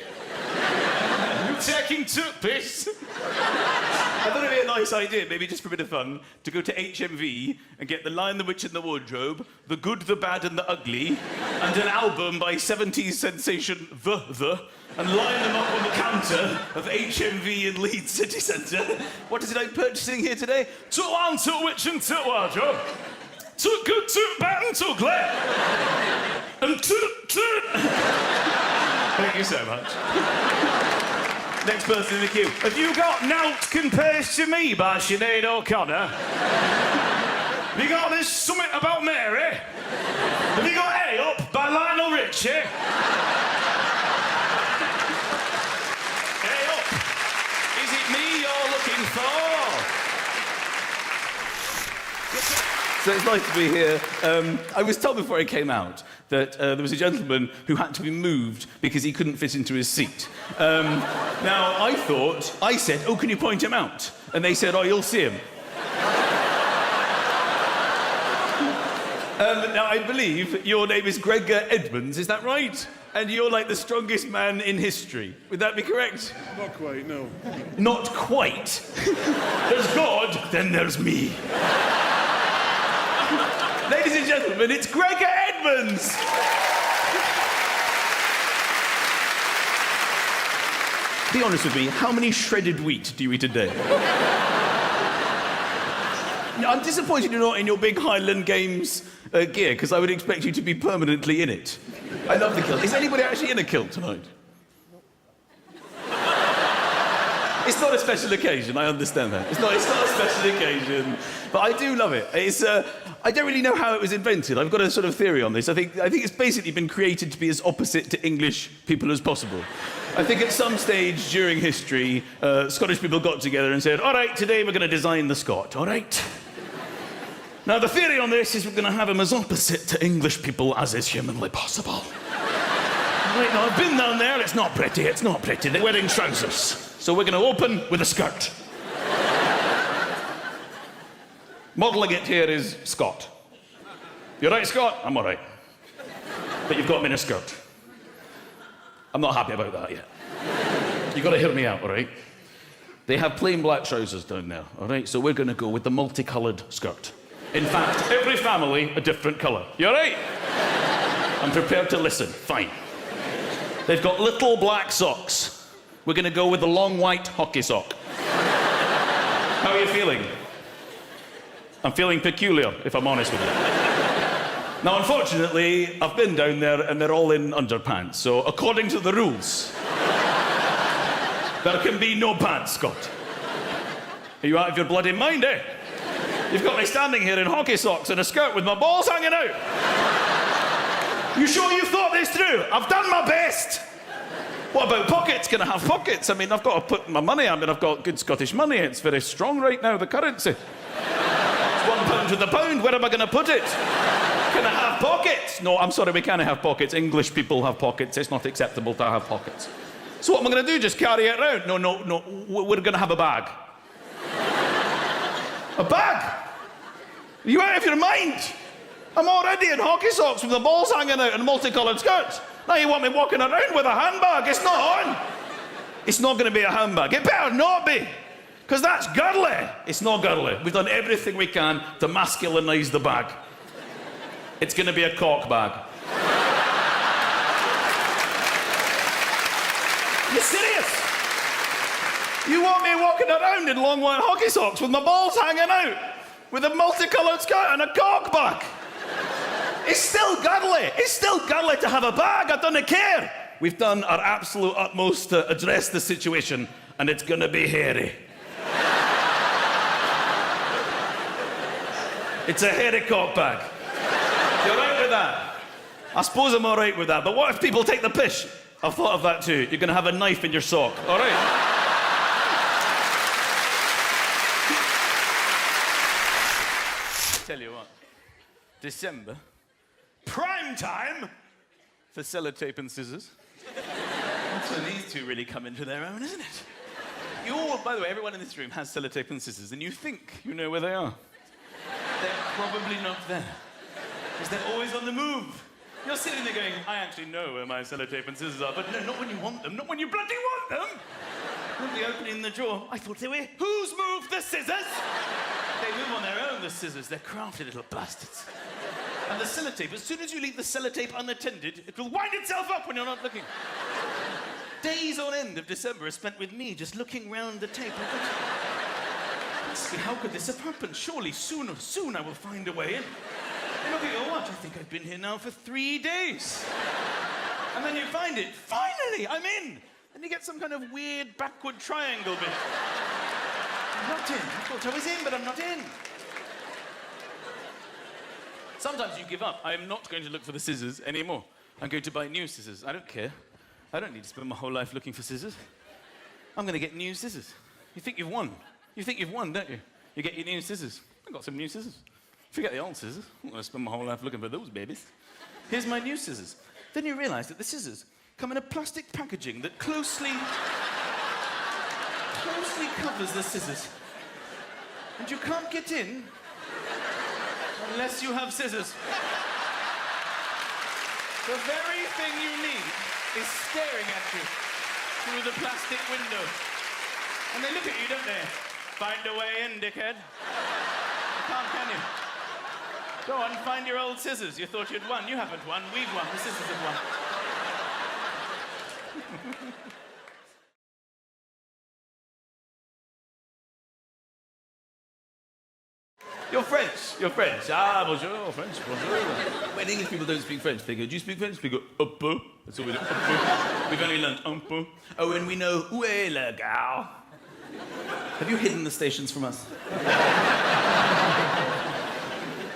You taking toothpaste? I thought it'd be a nice idea, maybe just for a bit of fun, to go to HMV and get The Lion, the Witch and the Wardrobe, The Good, the Bad and the Ugly, and an album by 70s sensation The, and line them up on the counter of HMV in Leeds City Centre. What is it I'm purchasing here today? Toot Lion, Toot Witch and Toot Wardrobe. Toot good, toot bad and toot glad. And toot. Thank you so much. Next person in the queue. Have you got Nout Compares to Me by Sinead O'Connor? Have you got There's Something About Mary? Have you got A Up by Lionel Richie? A Up. Is it me you're looking for? So it's nice to be here. I was told before I came out that there was a gentleman who had to be moved because he couldn't fit into his seat. Now, I said, oh, can you point him out? And they said, oh, you'll see him. Now, I believe your name is Gregor Edmonds, is that right? And you're like the strongest man in history. Would that be correct? Not quite, no. Not quite? There's God, then there's me. Ladies and gentlemen, it's Gregor Edmonds! Be honest with me, how many shredded wheat do you eat a day? I'm disappointed you're not in your big Highland Games gear, because I would expect you to be permanently in it. I love the kilt. Is anybody actually in a kilt tonight? It's not a special occasion, I understand that. It's not a special occasion, but I do love it. I don't really know how it was invented. I've got a sort of theory on this. I think it's basically been created to be as opposite to English people as possible. I think at some stage during history, Scottish people got together and said, all right, today we're going to design the Scot, all right? Now, the theory on this is we're going to have him as opposite to English people as is humanly possible. Right, now, I've been down there. It's not pretty. It's not pretty. They're wearing trousers. So we're going to open with a skirt. Modelling it here is Scott. You right, Scott? I'm all right. But you've got me in a skirt. I'm not happy about that yet. You've got to hear me out, all right? They have plain black trousers down there, all right? So we're going to go with the multicoloured skirt. In fact, every family a different colour. You all right? I'm prepared to listen. Fine. They've got little black socks. We're going to go with the long white hockey sock. How are you feeling? I'm feeling peculiar, if I'm honest with you. Now, unfortunately, I've been down there and they're all in underpants. So, according to the rules, there can be no pants, Scott. Are you out of your bloody mind, eh? You've got me standing here in hockey socks and a skirt with my balls hanging out. You sure you thought this through? I've done my best. What about pockets? Can I have pockets? I mean, I've got to put my money. I mean, I've got good Scottish money. It's very strong right now, the currency. It's £1 to the pound. Where am I going to put it? Can I have pockets? No, I'm sorry, we can't have pockets. English people have pockets. It's not acceptable to have pockets. So what am I going to do? Just carry it around? No. We're going to have a bag. A bag? Are you out of your mind? I'm already in hockey socks with the balls hanging out and multicoloured skirts. Now you want me walking around with a handbag? It's not on. It's not going to be a handbag. It better not be. Because that's girly. It's not girly. We've done everything we can to masculinise the bag. It's going to be a cock bag. You serious? You want me walking around in long white hockey socks with my balls hanging out? With a multicoloured skirt and a cock bag? It's still girly. It's still girly to have a bag. I don't care. We've done our absolute utmost to address the situation, and it's going to be hairy. It's a hairy cock bag. You're right with that? I suppose I'm all right with that, but what if people take the piss? I've thought of that too. You're going to have a knife in your sock, all right? Tell you what, December, prime time for sellotape and scissors. That's when these two really come into their own, isn't it? You all, by the way, everyone in this room has sellotape and scissors, and you think you know where they are. They're probably not there, because they're always on the move. You're sitting there going, I actually know where my sellotape and scissors are, but no, not when you want them, not when you bloody want them. Nobody opening the drawer. I thought they were, who's moved the scissors? They move on their own, the scissors. They're crafty little bastards. And the sellotape, as soon as you leave the sellotape unattended, it will wind itself up when you're not looking. Days on end of December are spent with me just looking round the tape. How could this have happened? Surely soon I will find a way in. And look at your watch. I think I've been here now for 3 days. And then you find it. Finally, I'm in. And you get some kind of weird backward triangle bit. I'm not in. I thought I was in, but I'm not in. Sometimes you give up. I am not going to look for the scissors anymore. I'm going to buy new scissors. I don't care. I don't need to spend my whole life looking for scissors. I'm going to get new scissors. You think you've won. You think you've won, don't you? You get your new scissors. I've got some new scissors. Forget the old scissors. I'm not going to spend my whole life looking for those babies. Here's my new scissors. Then you realise that the scissors come in a plastic packaging that closely covers the scissors. And you can't get in unless you have scissors. The very thing you need is staring at you through the plastic window. And they look at you, don't they? Find a way in, dickhead. You can't, can you? Go on, find your old scissors. You thought you'd won. You haven't won. We've won. The scissors have won. You're French. You're French. Ah, bonjour, French. Bonjour. When English people don't speak French, they go, do you speak French? They go, un peu. That's all we do. Un peu. We've only learned un peu. Oh, and we know, où est la gare? Have you hidden the stations from us?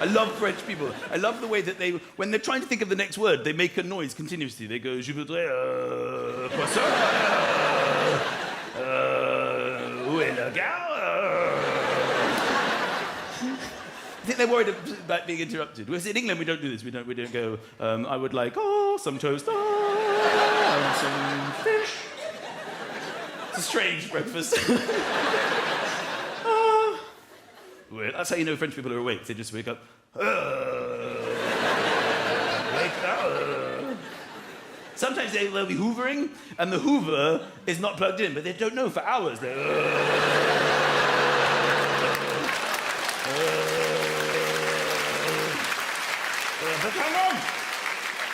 I love French people. I love the way that they, when they're trying to think of the next word, they make a noise continuously. They go, je voudrais poisson. Où est la gare? I think they're worried about being interrupted. Whereas in England, we don't do this. We don't go, I would like, some toast, and some fish. It's a strange breakfast. Well, that's how you know French people are awake. They just wake up. Wake up. Sometimes they'll be hoovering, and the hoover is not plugged in, but they don't know for hours. They're... But hang on!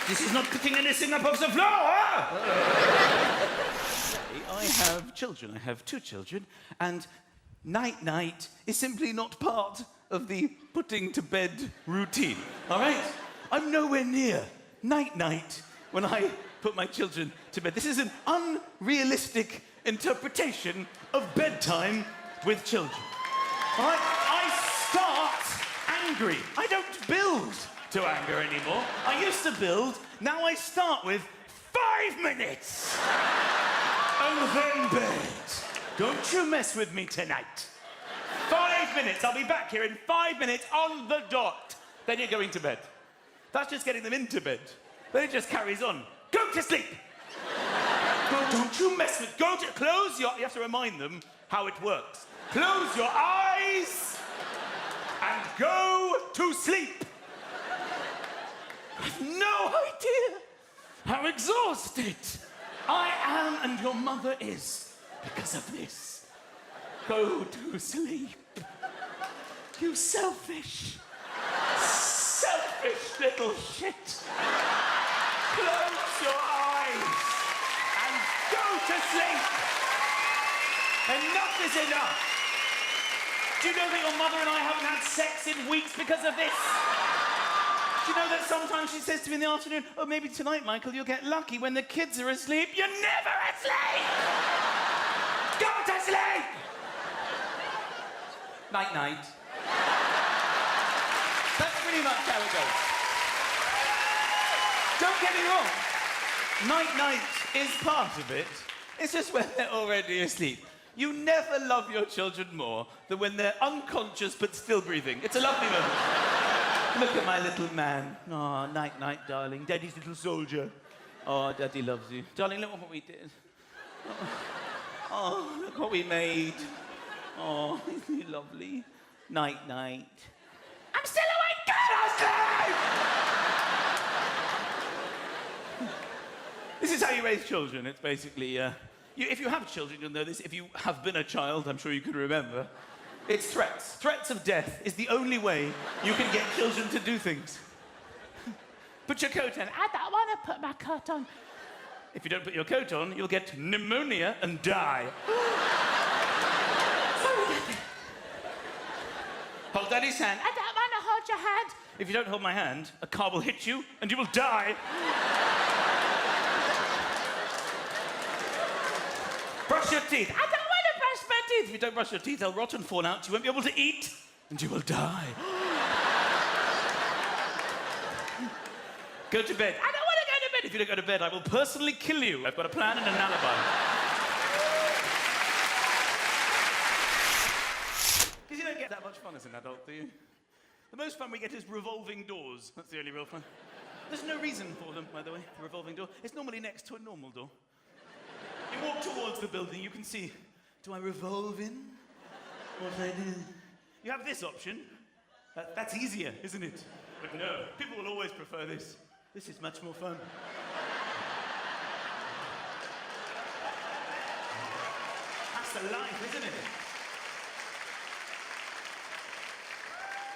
This is not putting anything up off the floor! I have children. I have 2 children, and night-night is simply not part of the putting to bed routine, all right? I'm nowhere near night-night when I put my children to bed. This is an unrealistic interpretation of bedtime with children, all right? I start angry. I don't build to anger anymore. I used to build, now I start with 5 minutes. And then bed. Don't you mess with me tonight. 5 minutes. I'll be back here in 5 minutes on the dot. Then you're going to bed. That's just getting them into bed. Then it just carries on. Go to sleep. Don't you mess with... Close your... You have to remind them how it works. Close your eyes and go to sleep. I have no idea how exhausted I am and your mother is because of this. Go to sleep. You selfish little shit. Close your eyes and go to sleep. Enough is enough. Do you know that your mother and I haven't had sex in weeks because of this? Do you know that sometimes she says to me in the afternoon, oh, maybe tonight, Michael, you'll get lucky when the kids are asleep. You're never asleep! Go to sleep! Night-night. That's pretty much how it goes. Don't get me wrong. Night-night is part of it. It's just when they're already asleep. You never love your children more than when they're unconscious but still breathing. It's a lovely moment. Look at my little man. Oh, night-night, darling. Daddy's little soldier. Oh, Daddy loves you. Darling, look what we did. Oh, look what we made. Oh, isn't he lovely? Night-night. I'm still awake! Go to sleep! This is how you raise children. It's basically, if you have children, you'll know this. If you have been a child, I'm sure you can remember. It's threats. Threats of death is the only way you can get children to do things. Put your coat on. I don't want to put my coat on. If you don't put your coat on, you'll get pneumonia and die. Sorry, Daddy. Hold Daddy's hand. I don't want to hold your hand. If you don't hold my hand, a car will hit you and you will die. Brush your teeth. I don't want to brush my teeth. If you don't brush your teeth, they'll rot and fall out. You won't be able to eat, and you will die. Go to bed. I don't want to go to bed. If you don't go to bed, I will personally kill you. I've got a plan and an alibi. Because you don't get that much fun as an adult, do you? The most fun we get is revolving doors. That's the only real fun. There's no reason for them, by the way, the revolving door. It's normally next to a normal door. You walk towards the building, you can see, do I revolve in? What do I do? You have this option. That's easier, isn't it? But no, people will always prefer this. This is much more fun. That's the life, isn't it?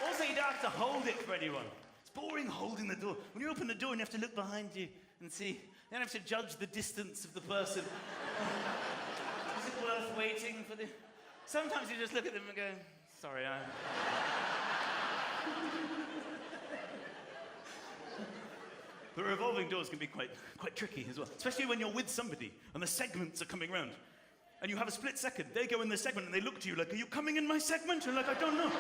Also, you don't have to hold it for anyone. It's boring holding the door. When you open the door and you have to look behind you and see, you don't have to judge the distance of the person. Is it worth waiting for the... Sometimes you just look at them and go, sorry, But revolving doors can be quite tricky as well, especially when you're with somebody and the segments are coming round. And you have a split second. They go in the segment and they look to you like, are you coming in my segment? You're like, I don't know.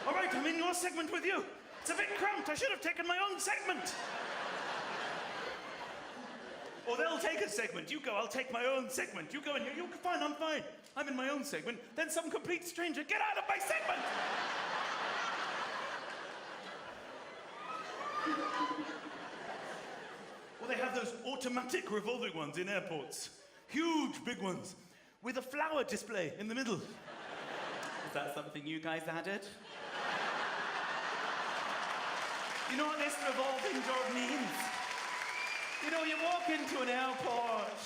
All right, I'm in your segment with you. It's a bit cramped. I should have taken my own segment. Or they'll take a segment. You go, I'll take my own segment. You go in here, you're fine, I'm fine. I'm in my own segment. Then some complete stranger, get out of my segment! Well, they have those automatic revolving ones in airports. Huge, big ones, with a flower display in the middle. Is that something you guys added? You know what this revolving door means? You know, you walk into an airport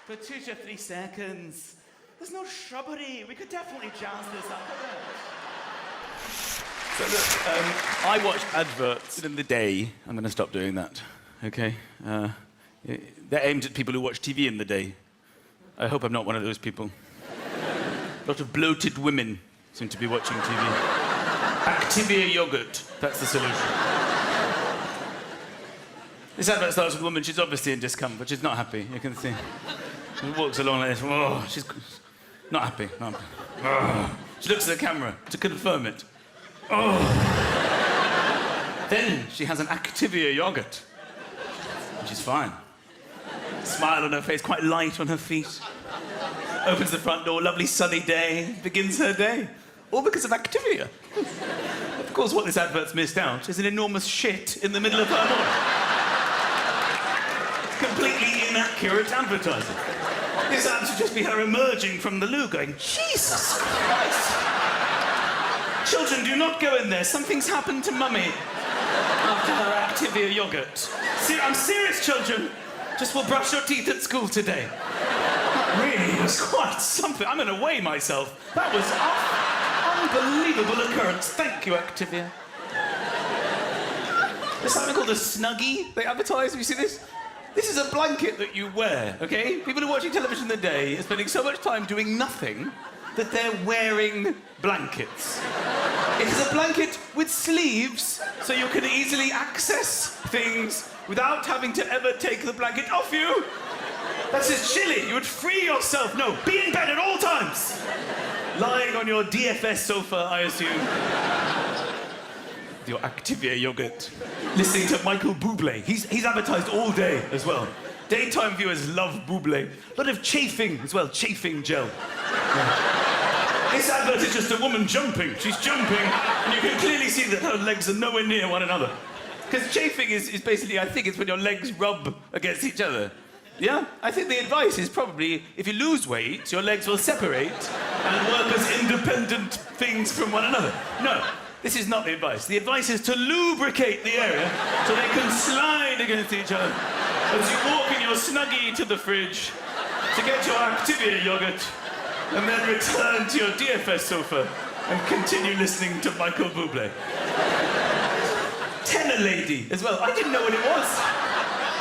for 2 to 3 seconds. There's no shrubbery. We could definitely jazz this up a bit. So look, I watch adverts in the day. I'm going to stop doing that, okay? They're aimed at people who watch TV in the day. I hope I'm not one of those people. A lot of bloated women seem to be watching TV. Activia yogurt, that's the solution. This advert starts with a woman, she's obviously in discomfort, she's not happy, you can see. She walks along like this, oh, she's not happy, not happy. Oh. She looks at the camera to confirm it. Oh. Then she has an Activia yogurt, and she's fine. Smile on her face, quite light on her feet. Opens the front door, lovely sunny day, begins her day. All because of Activia. Of course, what this advert's missed out is an enormous shit in the middle of her morning. Completely inaccurate advertising. This ad should just be her emerging from the loo going, Jesus Christ! Children, do not go in there. Something's happened to Mummy after her Activia yogurt. I'm serious, children. Just will brush your teeth at school today. That really was quite something. I'm going to weigh myself. That was unbelievable occurrence. Thank you, Activia. There's something called a Snuggie they advertise. Have you seen this? This is a blanket that you wear, okay? People who are watching television in the day are spending so much time doing nothing that they're wearing blankets. It is a blanket with sleeves, so you can easily access things without having to ever take the blanket off you. That's just chilly. You would free yourself. No, be in bed at all times. Lying on your DFS sofa, I assume. With your Activia yogurt. Listening to Michael Bublé. He's advertised all day as well. Daytime viewers love Bublé. A lot of chafing as well, chafing gel. Yeah. This advert is just a woman jumping. She's jumping, and you can clearly see that her legs are nowhere near one another. Because chafing is basically, I think it's when your legs rub against each other. Yeah? I think the advice is probably, if you lose weight, your legs will separate and work as independent things from one another. No. This is not the advice. The advice is to lubricate the area so they can slide against each other. As you walk in your Snuggie to the fridge to get your Activia yogurt and then return to your DFS sofa and continue listening to Michael Bublé. Tenor lady as well. I didn't know what it was.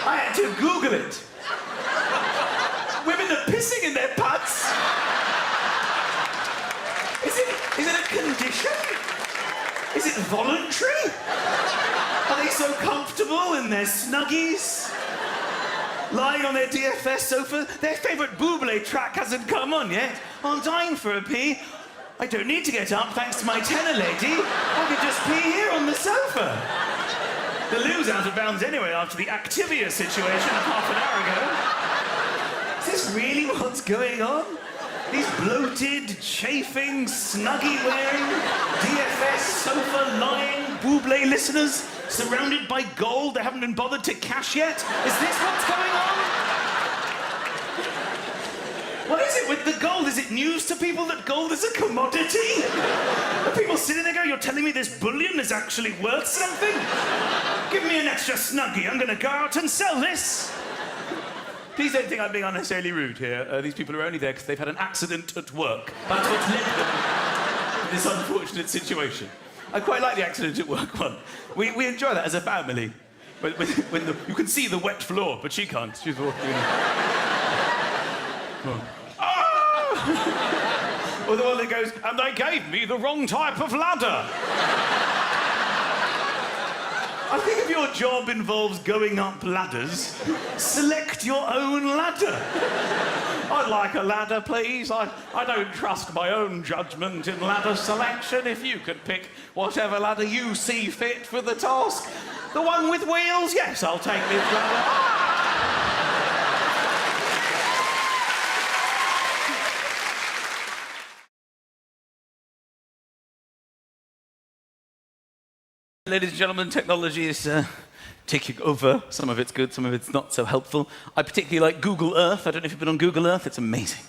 I had to Google it. Women are pissing in their pads. Is it a condition? Is it voluntary? Are they so comfortable in their Snuggies? Lying on their DFS sofa? Their favourite Bublé track hasn't come on yet. I'm dying for a pee. I don't need to get up thanks to my tenor lady. I could just pee here on the sofa. The loo's out of bounds anyway after the Activia situation half an hour ago. Is this really what's going on? These bloated, chafing, Snuggie-wearing, DFS sofa-lying Bublé listeners surrounded by gold they haven't been bothered to cash yet? Is this what's going on? What is it with the gold? Is it news to people that gold is a commodity? Are people sitting there going, you're telling me this bullion is actually worth something? Give me an extra Snuggie. I'm going to go out and sell this. Please don't think I'm being unnecessarily rude here. These people are only there because they've had an accident at work. That's what's led them to this unfortunate situation. I quite like the accident at work one. We enjoy that as a family. When you can see the wet floor, but she can't. She's walking in. Oh! Or the one that goes, and they gave me the wrong type of ladder. I think if your job involves going up ladders, select your own ladder. I'd like a ladder, please. I don't trust my own judgment in ladder selection. If you could pick whatever ladder you see fit for the task. The one with wheels? Yes, I'll take this ladder. Ladies and gentlemen, technology is taking over. Some of it's good, some of it's not so helpful. I particularly like Google Earth. I don't know if you've been on Google Earth. It's amazing.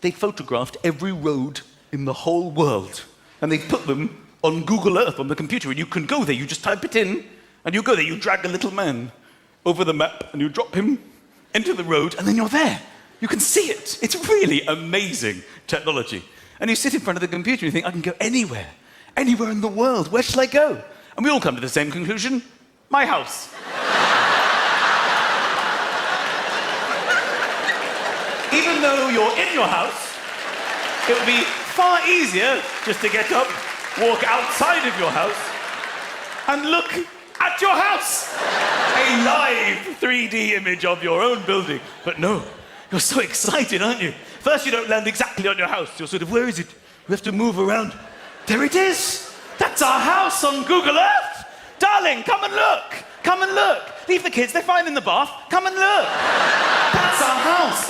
They photographed every road in the whole world, and they've put them on Google Earth on the computer, and you can go there. You just type it in, and you go there. You drag a little man over the map, and you drop him into the road, and then you're there. You can see it. It's really amazing technology. And you sit in front of the computer and you think, I can go anywhere in the world. Where shall I go? And we all come to the same conclusion: my house. Even though you're in your house, it would be far easier just to get up, walk outside of your house, and look at your house. A live 3D image of your own building. But no, you're so excited, aren't you? First, you don't land exactly on your house. You're sort of, where is it? We have to move around. There it is. That's our house on Google Earth. Darling, come and look. Come and look. Leave the kids, they're fine in the bath. Come and look. That's our house.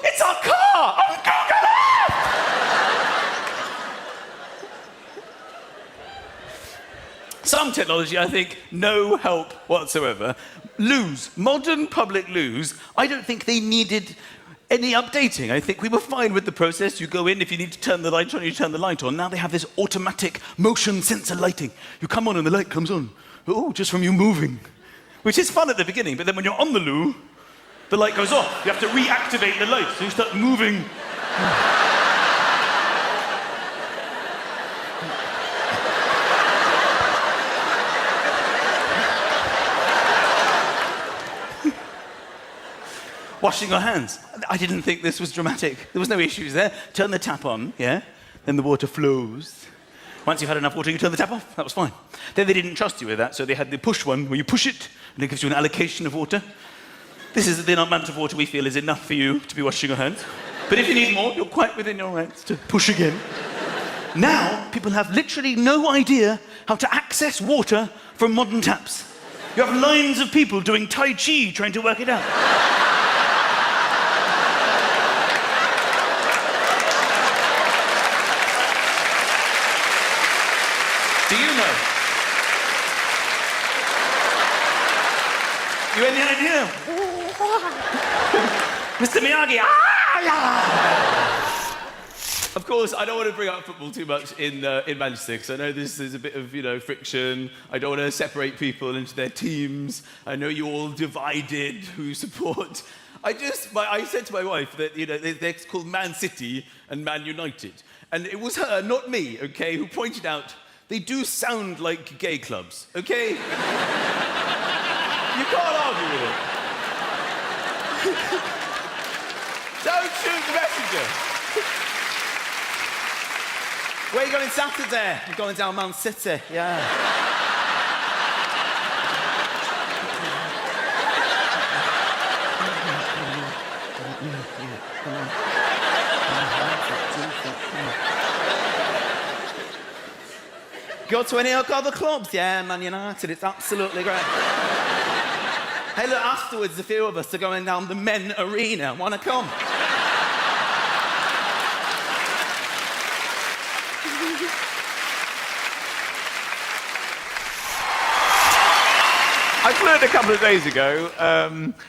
It's our car on Google Earth. Some technology, I think, no help whatsoever. Loos, modern public loos, I don't think they needed any updating. I think we were fine with the process. You go in, if you need to turn the light on, you turn the light on. Now they have this automatic motion sensor lighting. You come on and the light comes on. Oh, just from you moving. Which is fun at the beginning, but then when you're on the loo, the light goes off. You have to reactivate the light, so you start moving. Washing your hands. I didn't think this was dramatic. There was no issues there. Turn the tap on, yeah? Then the water flows. Once you've had enough water, you turn the tap off. That was fine. Then they didn't trust you with that, so they had the push one, where you push it, and it gives you an allocation of water. This is the amount of water we feel is enough for you to be washing your hands. But if you need more, you're quite within your rights to push again. Now, people have literally no idea how to access water from modern taps. You have lines of people doing Tai Chi trying to work it out. Do you know? You any idea? Mr. Miyagi. Of course, I don't want to bring up football too much in Manchester, because I know there's a bit of, friction. I don't want to separate people into their teams. I know you're all divided who support. I said to my wife that, they're called Man City and Man United. And it was her, not me, okay, who pointed out they do sound like gay clubs, okay? You can't argue with it. Don't shoot the messenger. Where are you going Saturday? I'm going down Man City, yeah. Go to any other clubs? Yeah, Man United, it's absolutely great. Hey, look, afterwards, a few of us are going down the Men Arena. Wanna come? I learned a couple of days ago,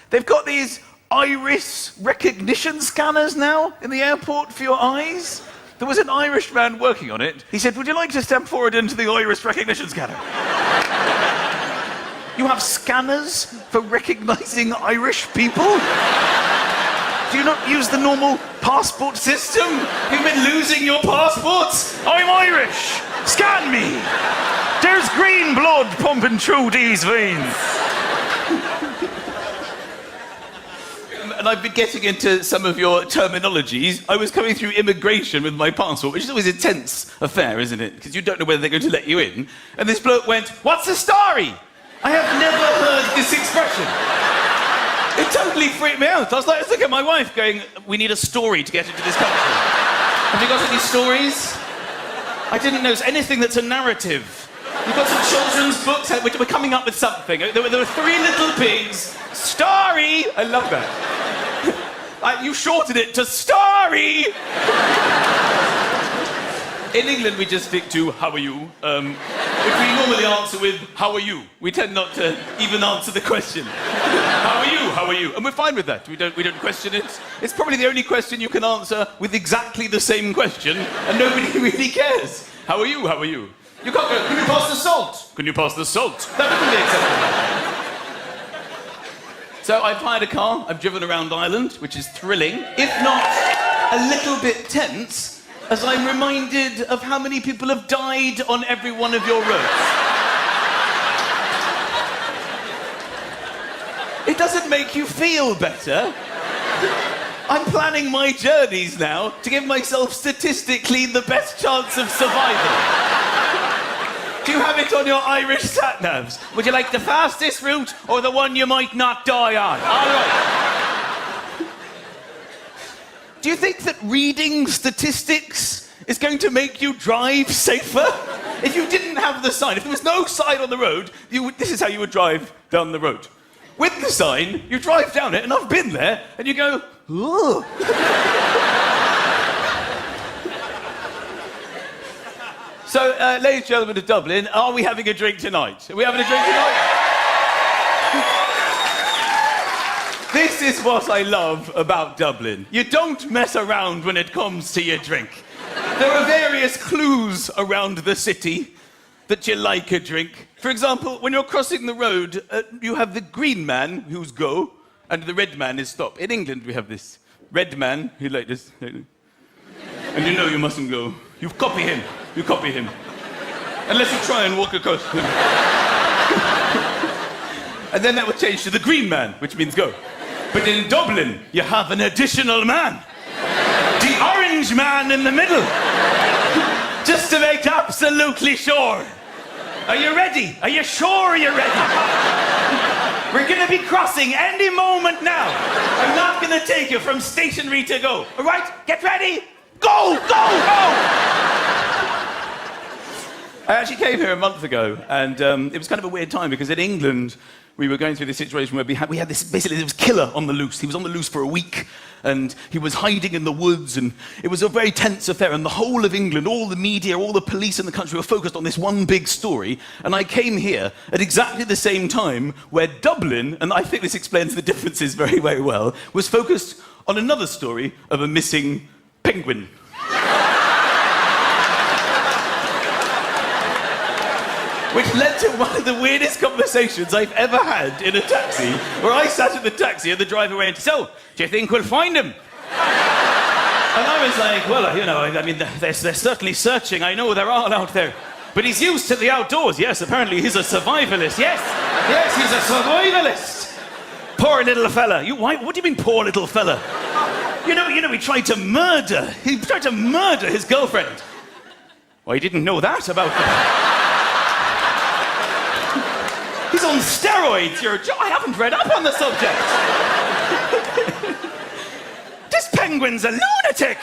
they've got these iris recognition scanners now in the airport for your eyes. There was an Irish man working on it. He said, would you like to step forward into the iris recognition scanner? You have scanners for recognizing Irish people? Do you not use the normal passport system? You've been losing your passports? I'm Irish. Scan me. There's green blood pumping through these veins. And I've been getting into some of your terminologies. I was coming through immigration with my passport, which is always a tense affair, isn't it? Because you don't know whether they're going to let you in. And this bloke went, "What's the story?" I have never heard this expression. It totally freaked me out. I was like, look at my wife going, "We need a story to get into this country. Have you got any stories?" I didn't know anything that's a narrative. You've got some children's books. We're coming up with something. There were three little pigs. Story. I love that. You shortened it to story. In England, we just stick to how are you, which we normally answer with how are you. We tend not to even answer the question. How are you? How are you? And we're fine with that. We don't question it. It's probably the only question you can answer with exactly the same question, and nobody really cares. How are you? How are you? You can't go, can you pass the salt? Can you pass the salt? That wouldn't be acceptable. So I've hired a car, I've driven around Ireland, which is thrilling, if not a little bit tense, as I'm reminded of how many people have died on every one of your roads. It doesn't make you feel better. I'm planning my journeys now to give myself statistically the best chance of survival. Do you have it on your Irish sat-navs? Would you like the fastest route or the one you might not die on? All right. Do you think that reading statistics is going to make you drive safer? If you didn't have the sign, if there was no sign on the road, this is how you would drive down the road. With the sign, you drive down it, and I've been there, and you go, ooh. So, ladies and gentlemen of Dublin, are we having a drink tonight? Are we having a drink tonight? This is what I love about Dublin. You don't mess around when it comes to your drink. There are various clues around the city that you like a drink. For example, when you're crossing the road, you have the green man, who's go, and the red man is stop. In England, we have this red man, who like this, and you know you mustn't go. You copy him. You copy him. Unless you try and walk across him. And then that would change to the green man, which means go. But in Dublin, you have an additional man. The orange man in the middle. Just to make absolutely sure. Are you ready? Are you sure you're ready? We're going to be crossing any moment now. I'm not going to take you from stationary to go. All right? Get ready. Go, go, go! I actually came here a month ago, and it was kind of a weird time because in England we were going through this situation where we had this, basically there was a killer on the loose. He was on the loose for a week, and he was hiding in the woods, and it was a very tense affair, and the whole of England, all the media, all the police in the country were focused on this one big story, and I came here at exactly the same time where Dublin, and I think this explains the differences very, very well, was focused on another story of a missing penguin. Which led to one of the weirdest conversations I've ever had in a taxi, where I sat in the taxi and the driver went, so, do you think we'll find him? And I was like, well, you know, I mean, they're certainly searching. I know they're all out there. But he's used to the outdoors. Yes, apparently he's a survivalist. Yes, he's a survivalist. Poor little fella. What do you mean, poor little fella? You know, he tried to murder. He tried to murder his girlfriend. Well, I didn't know that about him. He's on steroids, I haven't read up on the subject. This penguin's a lunatic.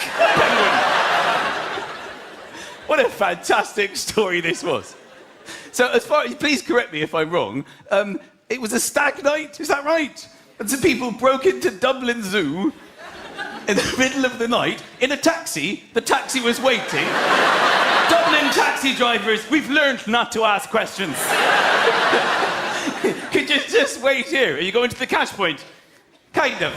What a fantastic story this was. So please correct me if I'm wrong, it was a stag night, is that right? And some people broke into Dublin Zoo in the middle of the night in a taxi. The taxi was waiting. Dublin taxi drivers, we've learned not to ask questions. Could you just wait here? Are you going to the cash point? Kind of.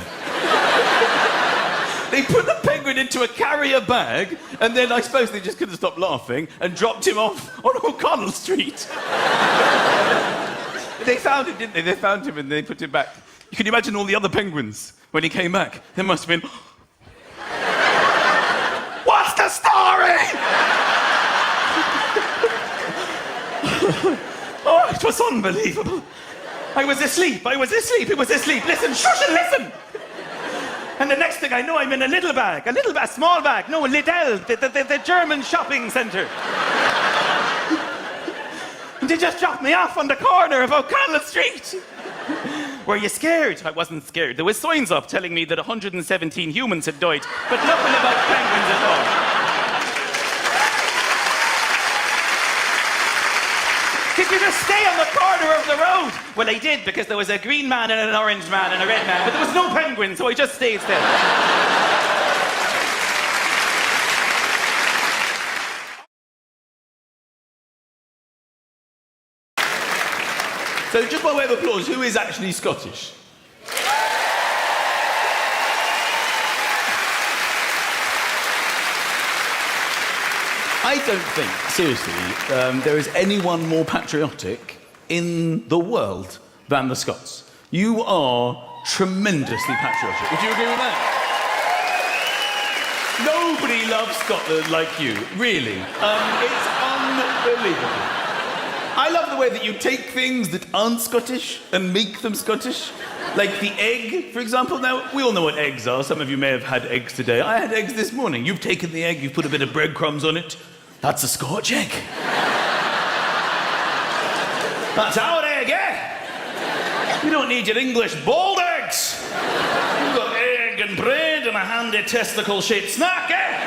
They put the penguin into a carrier bag, and then I suppose they just couldn't stop laughing and dropped him off on O'Connell Street. They found him, didn't they? They found him and they put him back. You can imagine all the other penguins when he came back. There must have been... What's the story? Oh, it was unbelievable. I was asleep. Listen, shush and listen. And the next thing I know, I'm in a small bag. No, Lidl, the German shopping centre. And they just dropped me off on the corner of O'Connell Street. Were you scared? I wasn't scared. There were signs up telling me that 117 humans had died, but nothing about penguins at all. Did you just stay on the corner of the road? Well, I did, because there was a green man and an orange man and a red man, but there was no penguin, so I just stayed still. So just by way of applause, who is actually Scottish? I don't think, seriously, there is anyone more patriotic in the world than the Scots. You are tremendously patriotic. Would you agree with that? Nobody loves Scotland like you, really. It's unbelievable. I love the way that you take things that aren't Scottish and make them Scottish. Like the egg, for example. Now, we all know what eggs are. Some of you may have had eggs today. I had eggs this morning. You've taken the egg, you've put a bit of breadcrumbs on it. That's a Scotch egg. That's our egg, eh? You don't need your English boiled eggs. You've got egg and bread and a handy testicle-shaped snack, eh?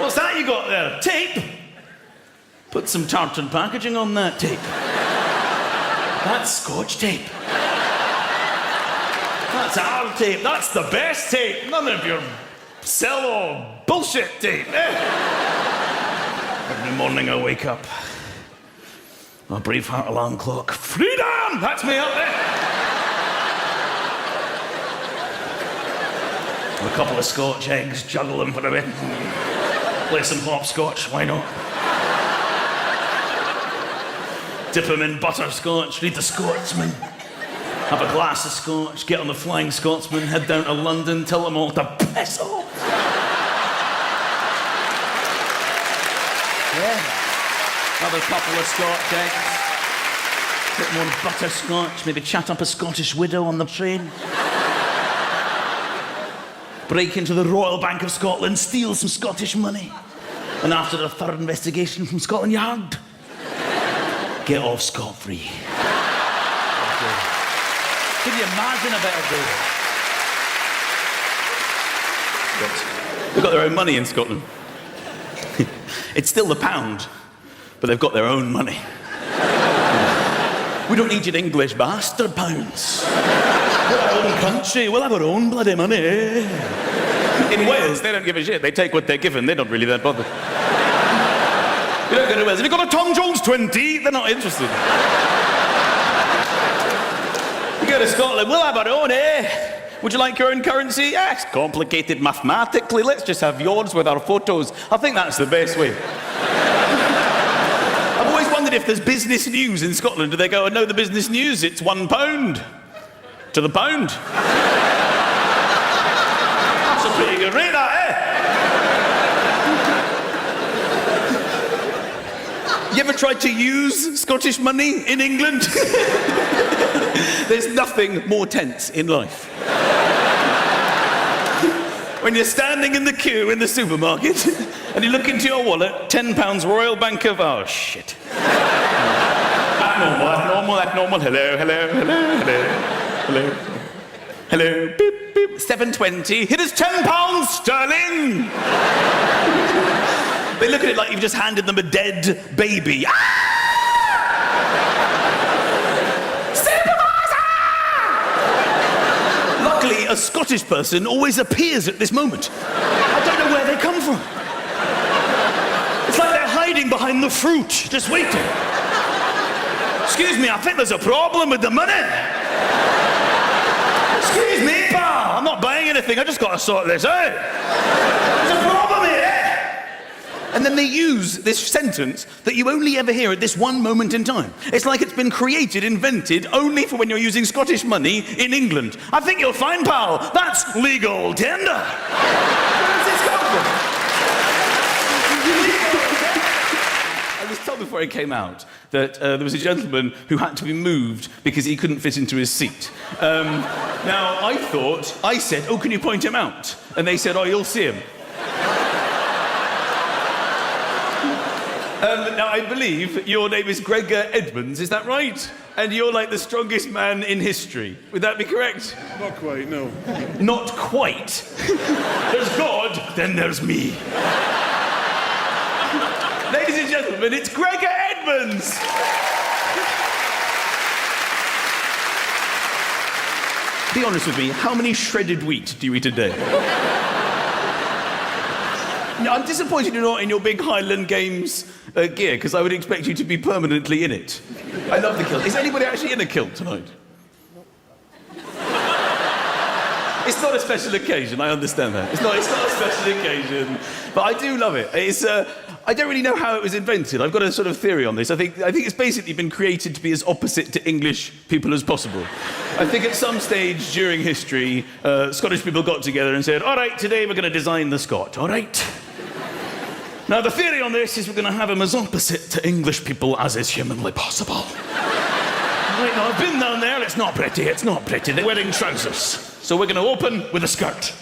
What's that you got there? Tape? Put some tartan packaging on that tape. That's Scotch tape. That's our tape. That's the best tape. None of your cello bullshit tape, eh? Every morning I wake up. A Braveheart alarm clock. Freedom! That's me up there. A couple of Scotch eggs, juggle them for a bit. Play some hopscotch, why not? Dip them in butterscotch, read the Scotsman. Have a glass of scotch, get on the Flying Scotsman, head down to London, tell them all to piss off. Yeah. Another couple of Scotch eggs. Bit more butterscotch, maybe chat up a Scottish widow on the train. Break into the Royal Bank of Scotland, steal some Scottish money. And after a thorough investigation from Scotland Yard, get off scot-free. Can you imagine a better day? They've got their own money in Scotland. It's still the pound, but they've got their own money. We don't need your English bastard pounds. We're our own country, we'll have our own bloody money. In Wales, they don't give a shit. They take what they're given, they don't really that bother. You don't go to Wales. Have you got a Tom Jones 20? They're not interested. You go to Scotland, we'll have our own, eh? Would you like your own currency? Yeah, it's complicated mathematically. Let's just have yours with our photos. I think that's the best way. I've always wondered if there's business news in Scotland. Do they go, oh, no, the business news, it's £1 to the pound. That's a pretty good rate, that, eh? You ever tried to use Scottish money in England? There's nothing more tense in life. When you're standing in the queue in the supermarket and you look into your wallet, £10 Royal Bank of... Oh, shit. That's normal. Hello. Hello. Beep, beep. 7.20. It is £10 sterling. They look at it like you've just handed them a dead baby. Luckily, a Scottish person always appears at this moment. I don't know where they come from. It's like they're hiding behind the fruit, just waiting. Excuse me, I think there's a problem with the money. Excuse me, pal, I'm not buying anything, I just got to sort this out. There's a problem here. And then they use this sentence that you only ever hear at this one moment in time. It's like it's been created, invented, only for when you're using Scottish money in England. I think you'll find, pal, that's legal tender. Where does this come from? I was told before I came out that there was a gentleman who had to be moved because he couldn't fit into his seat. Now, I said, oh, can you point him out? And they said, oh, you'll see him. Now, I believe your name is Gregor Edmonds, is that right? And you're like the strongest man in history. Would that be correct? Not quite, no. Not quite? There's God, then there's me. Ladies and gentlemen, it's Gregor Edmonds! Be honest with me, how many shredded wheat do you eat a day? I'm disappointed you're not in your big Highland Games gear, because I would expect you to be permanently in it. I love the kilt. Is anybody actually in a kilt tonight? It's not a special occasion, I understand that. It's not a special occasion, but I do love it. I don't really know how it was invented. I've got a sort of theory on this. I think it's basically been created to be as opposite to English people as possible. I think at some stage during history, Scottish people got together and said, all right, today we're going to design the Scot, all right? Now, the theory on this is we're going to have him as opposite to English people as is humanly possible. Right, now, I've been down there, it's not pretty, They're wearing trousers. So we're going to open with a skirt.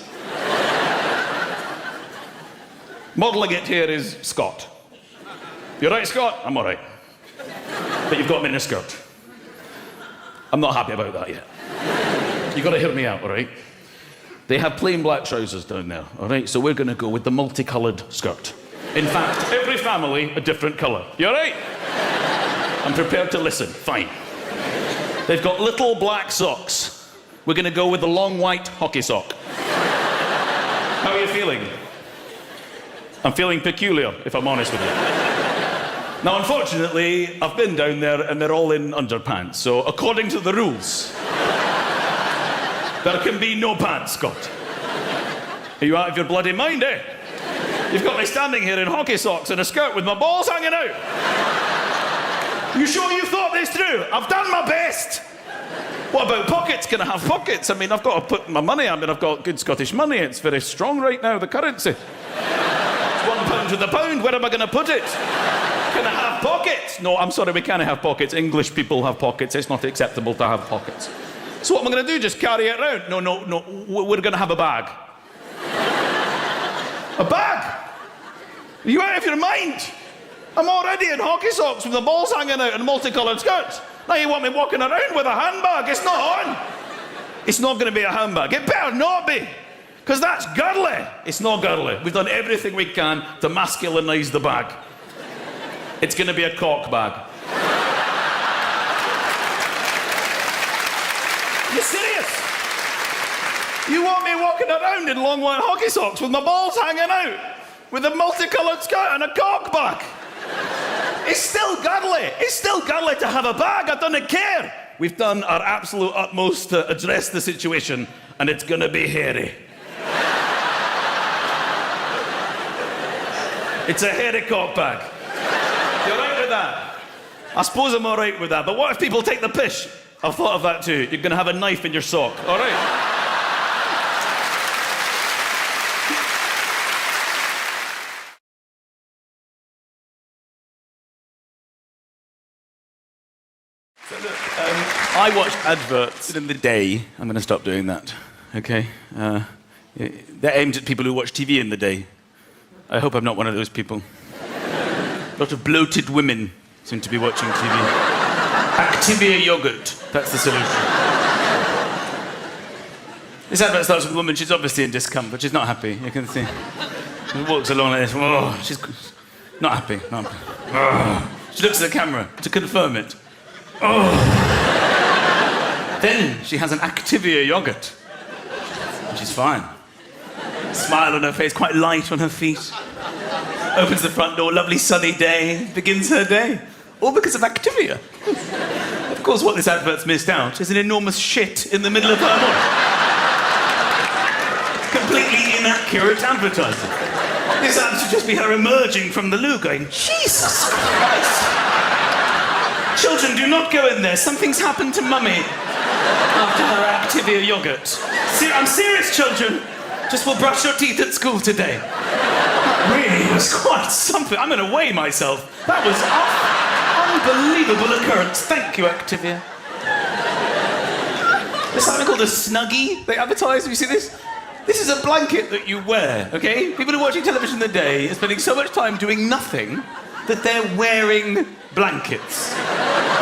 Modelling it here is Scott. You right, Scott? I'm all right. But you've got me in a skirt. I'm not happy about that yet. You've got to hear me out, all right? They have plain black trousers down there, all right? So we're going to go with the multicoloured skirt. In fact, every family a different colour. You all right? I'm prepared to listen. Fine. They've got little black socks. We're going to go with the long white hockey sock. How are you feeling? I'm feeling peculiar, if I'm honest with you. Now, unfortunately, I've been down there and they're all in underpants. So, according to the rules, there can be no pants, Scott. Are you out of your bloody mind, eh? You've got me standing here in hockey socks and a skirt with my balls hanging out. You sure you thought this through? I've done my best. What about pockets? Can I have pockets? I mean, I've got to put my money. I mean, I've got good Scottish money. It's very strong right now, the currency. It's £1 to the pound. Where am I going to put it? Can I have pockets? No, I'm sorry, we can't have pockets. English people have pockets. It's not acceptable to have pockets. So what am I going to do? Just carry it around? No. We're going to have a bag. A bag? Are you out of your mind? I'm already in hockey socks with the balls hanging out and multicoloured skirts. Now you want me walking around with a handbag? It's not on. It's not going to be a handbag. It better not be. Because that's girly. It's not girly. We've done everything we can to masculinise the bag. It's going to be a cock bag. You serious? You want me walking around in long white hockey socks with my balls hanging out? With a multicoloured skirt and a cock bag? It's still girly. It's still girly to have a bag. I don't care. We've done our absolute utmost to address the situation, and it's going to be hairy. It's a hairy cock bag. You all right with that? I suppose I'm all right with that, but what if people take the piss? I've thought of that too. You're going to have a knife in your sock. All right? I watch adverts in the day. I'm going to stop doing that, okay? They're aimed at people who watch TV in the day. I hope I'm not one of those people. A lot of bloated women seem to be watching TV. Activia yogurt, that's the solution. This advert starts with a woman, she's obviously in discomfort, she's not happy, you can see. She walks along like this, oh, she's not happy, not happy. Oh. She looks at the camera to confirm it. Oh. Then she has an Activia yogurt. And she's fine. Smile on her face, quite light on her feet. Opens the front door, lovely sunny day, begins her day. All because of Activia. Of course, what this advert's missed out is an enormous shit in the middle of her morning. Completely inaccurate advertising. This ad should just be her emerging from the loo going, Jesus Christ! Children, do not go in there. Something's happened to Mummy after her Activia yogurt. I'm serious, children. Just will brush your teeth at school today. That really was quite something. I'm going to weigh myself. That was an unbelievable occurrence. Thank you, Activia. There's something called a Snuggie they advertise. Have you seen this? This is a blanket that you wear, okay? People who are watching television in the day are spending so much time doing nothing that they're wearing blankets.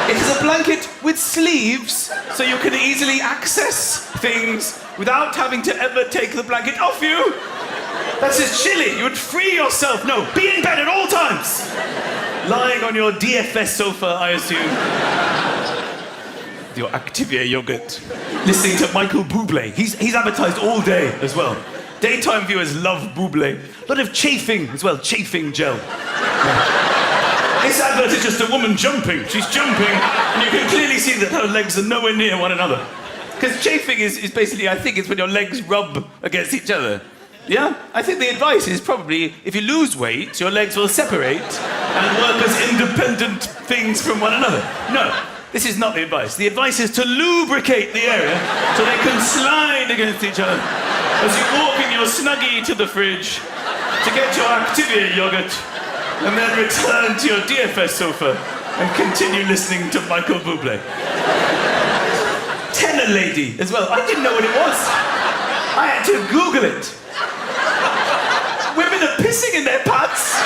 It is a blanket with sleeves, so you can easily access things without having to ever take the blanket off you. That's just chilly. You would free yourself. No, be in bed at all times. Lying on your DFS sofa, I assume. With your Activia yogurt. Listening to Michael Bublé. He's advertised all day as well. Daytime viewers love Bublé. A lot of chafing as well, chafing gel. This advert is just a woman jumping. She's jumping, and you can clearly see that her legs are nowhere near one another. Because chafing is basically, I think, it's when your legs rub against each other. Yeah? I think the advice is probably, if you lose weight, your legs will separate and work as independent things from one another. No, this is not the advice. The advice is to lubricate the area so they can slide against each other as you walk in your Snuggie to the fridge to get your Activia yogurt and then return to your DFS sofa and continue listening to Michael Bublé. Tenor lady as well. I didn't know what it was. I had to Google it. Women are pissing in their pants.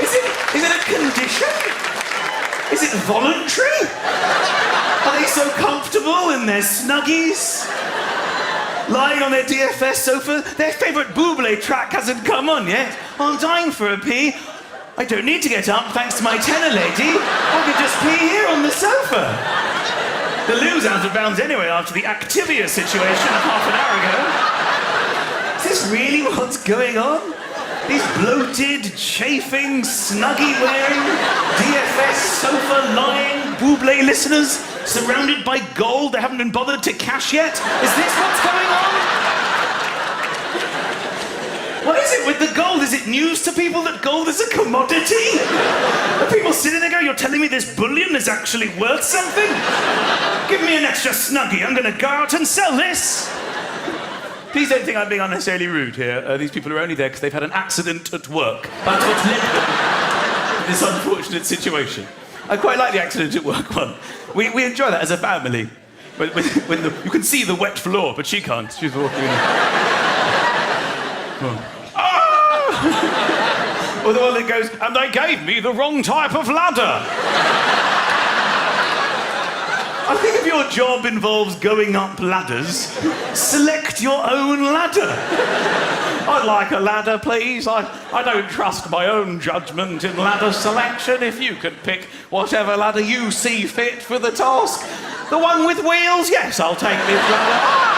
Is it a condition? Is it voluntary? Are they so comfortable in their Snuggies? Lying on their DFS sofa? Their favourite Bublé track hasn't come on yet. I'm dying for a pee. I don't need to get up thanks to my tenor lady. I could just pee here on the sofa. The loo's out of bounds anyway after the Activia situation half an hour ago. Is this really what's going on? These bloated, chafing, Snuggie-wearing, DFS sofa-lying Bublé listeners surrounded by gold they haven't been bothered to cash yet? Is this what's going on? What is it with the gold? Is it news to people that gold is a commodity? Are people sitting there going, you're telling me this bullion is actually worth something? Give me an extra Snuggie, I'm going to go out and sell this. Please don't think I'm being unnecessarily rude here. These people are only there because they've had an accident at work. That's what's led them to this unfortunate situation. I quite like the accident at work one. We enjoy that as a family. When you can see the wet floor, but she can't. She's walking in. Or the one that goes, and they gave me the wrong type of ladder. I think if your job involves going up ladders, select your own ladder. I'd like a ladder, please. I don't trust my own judgment in ladder selection. If you could pick whatever ladder you see fit for the task. The one with wheels? Yes, I'll take this ladder.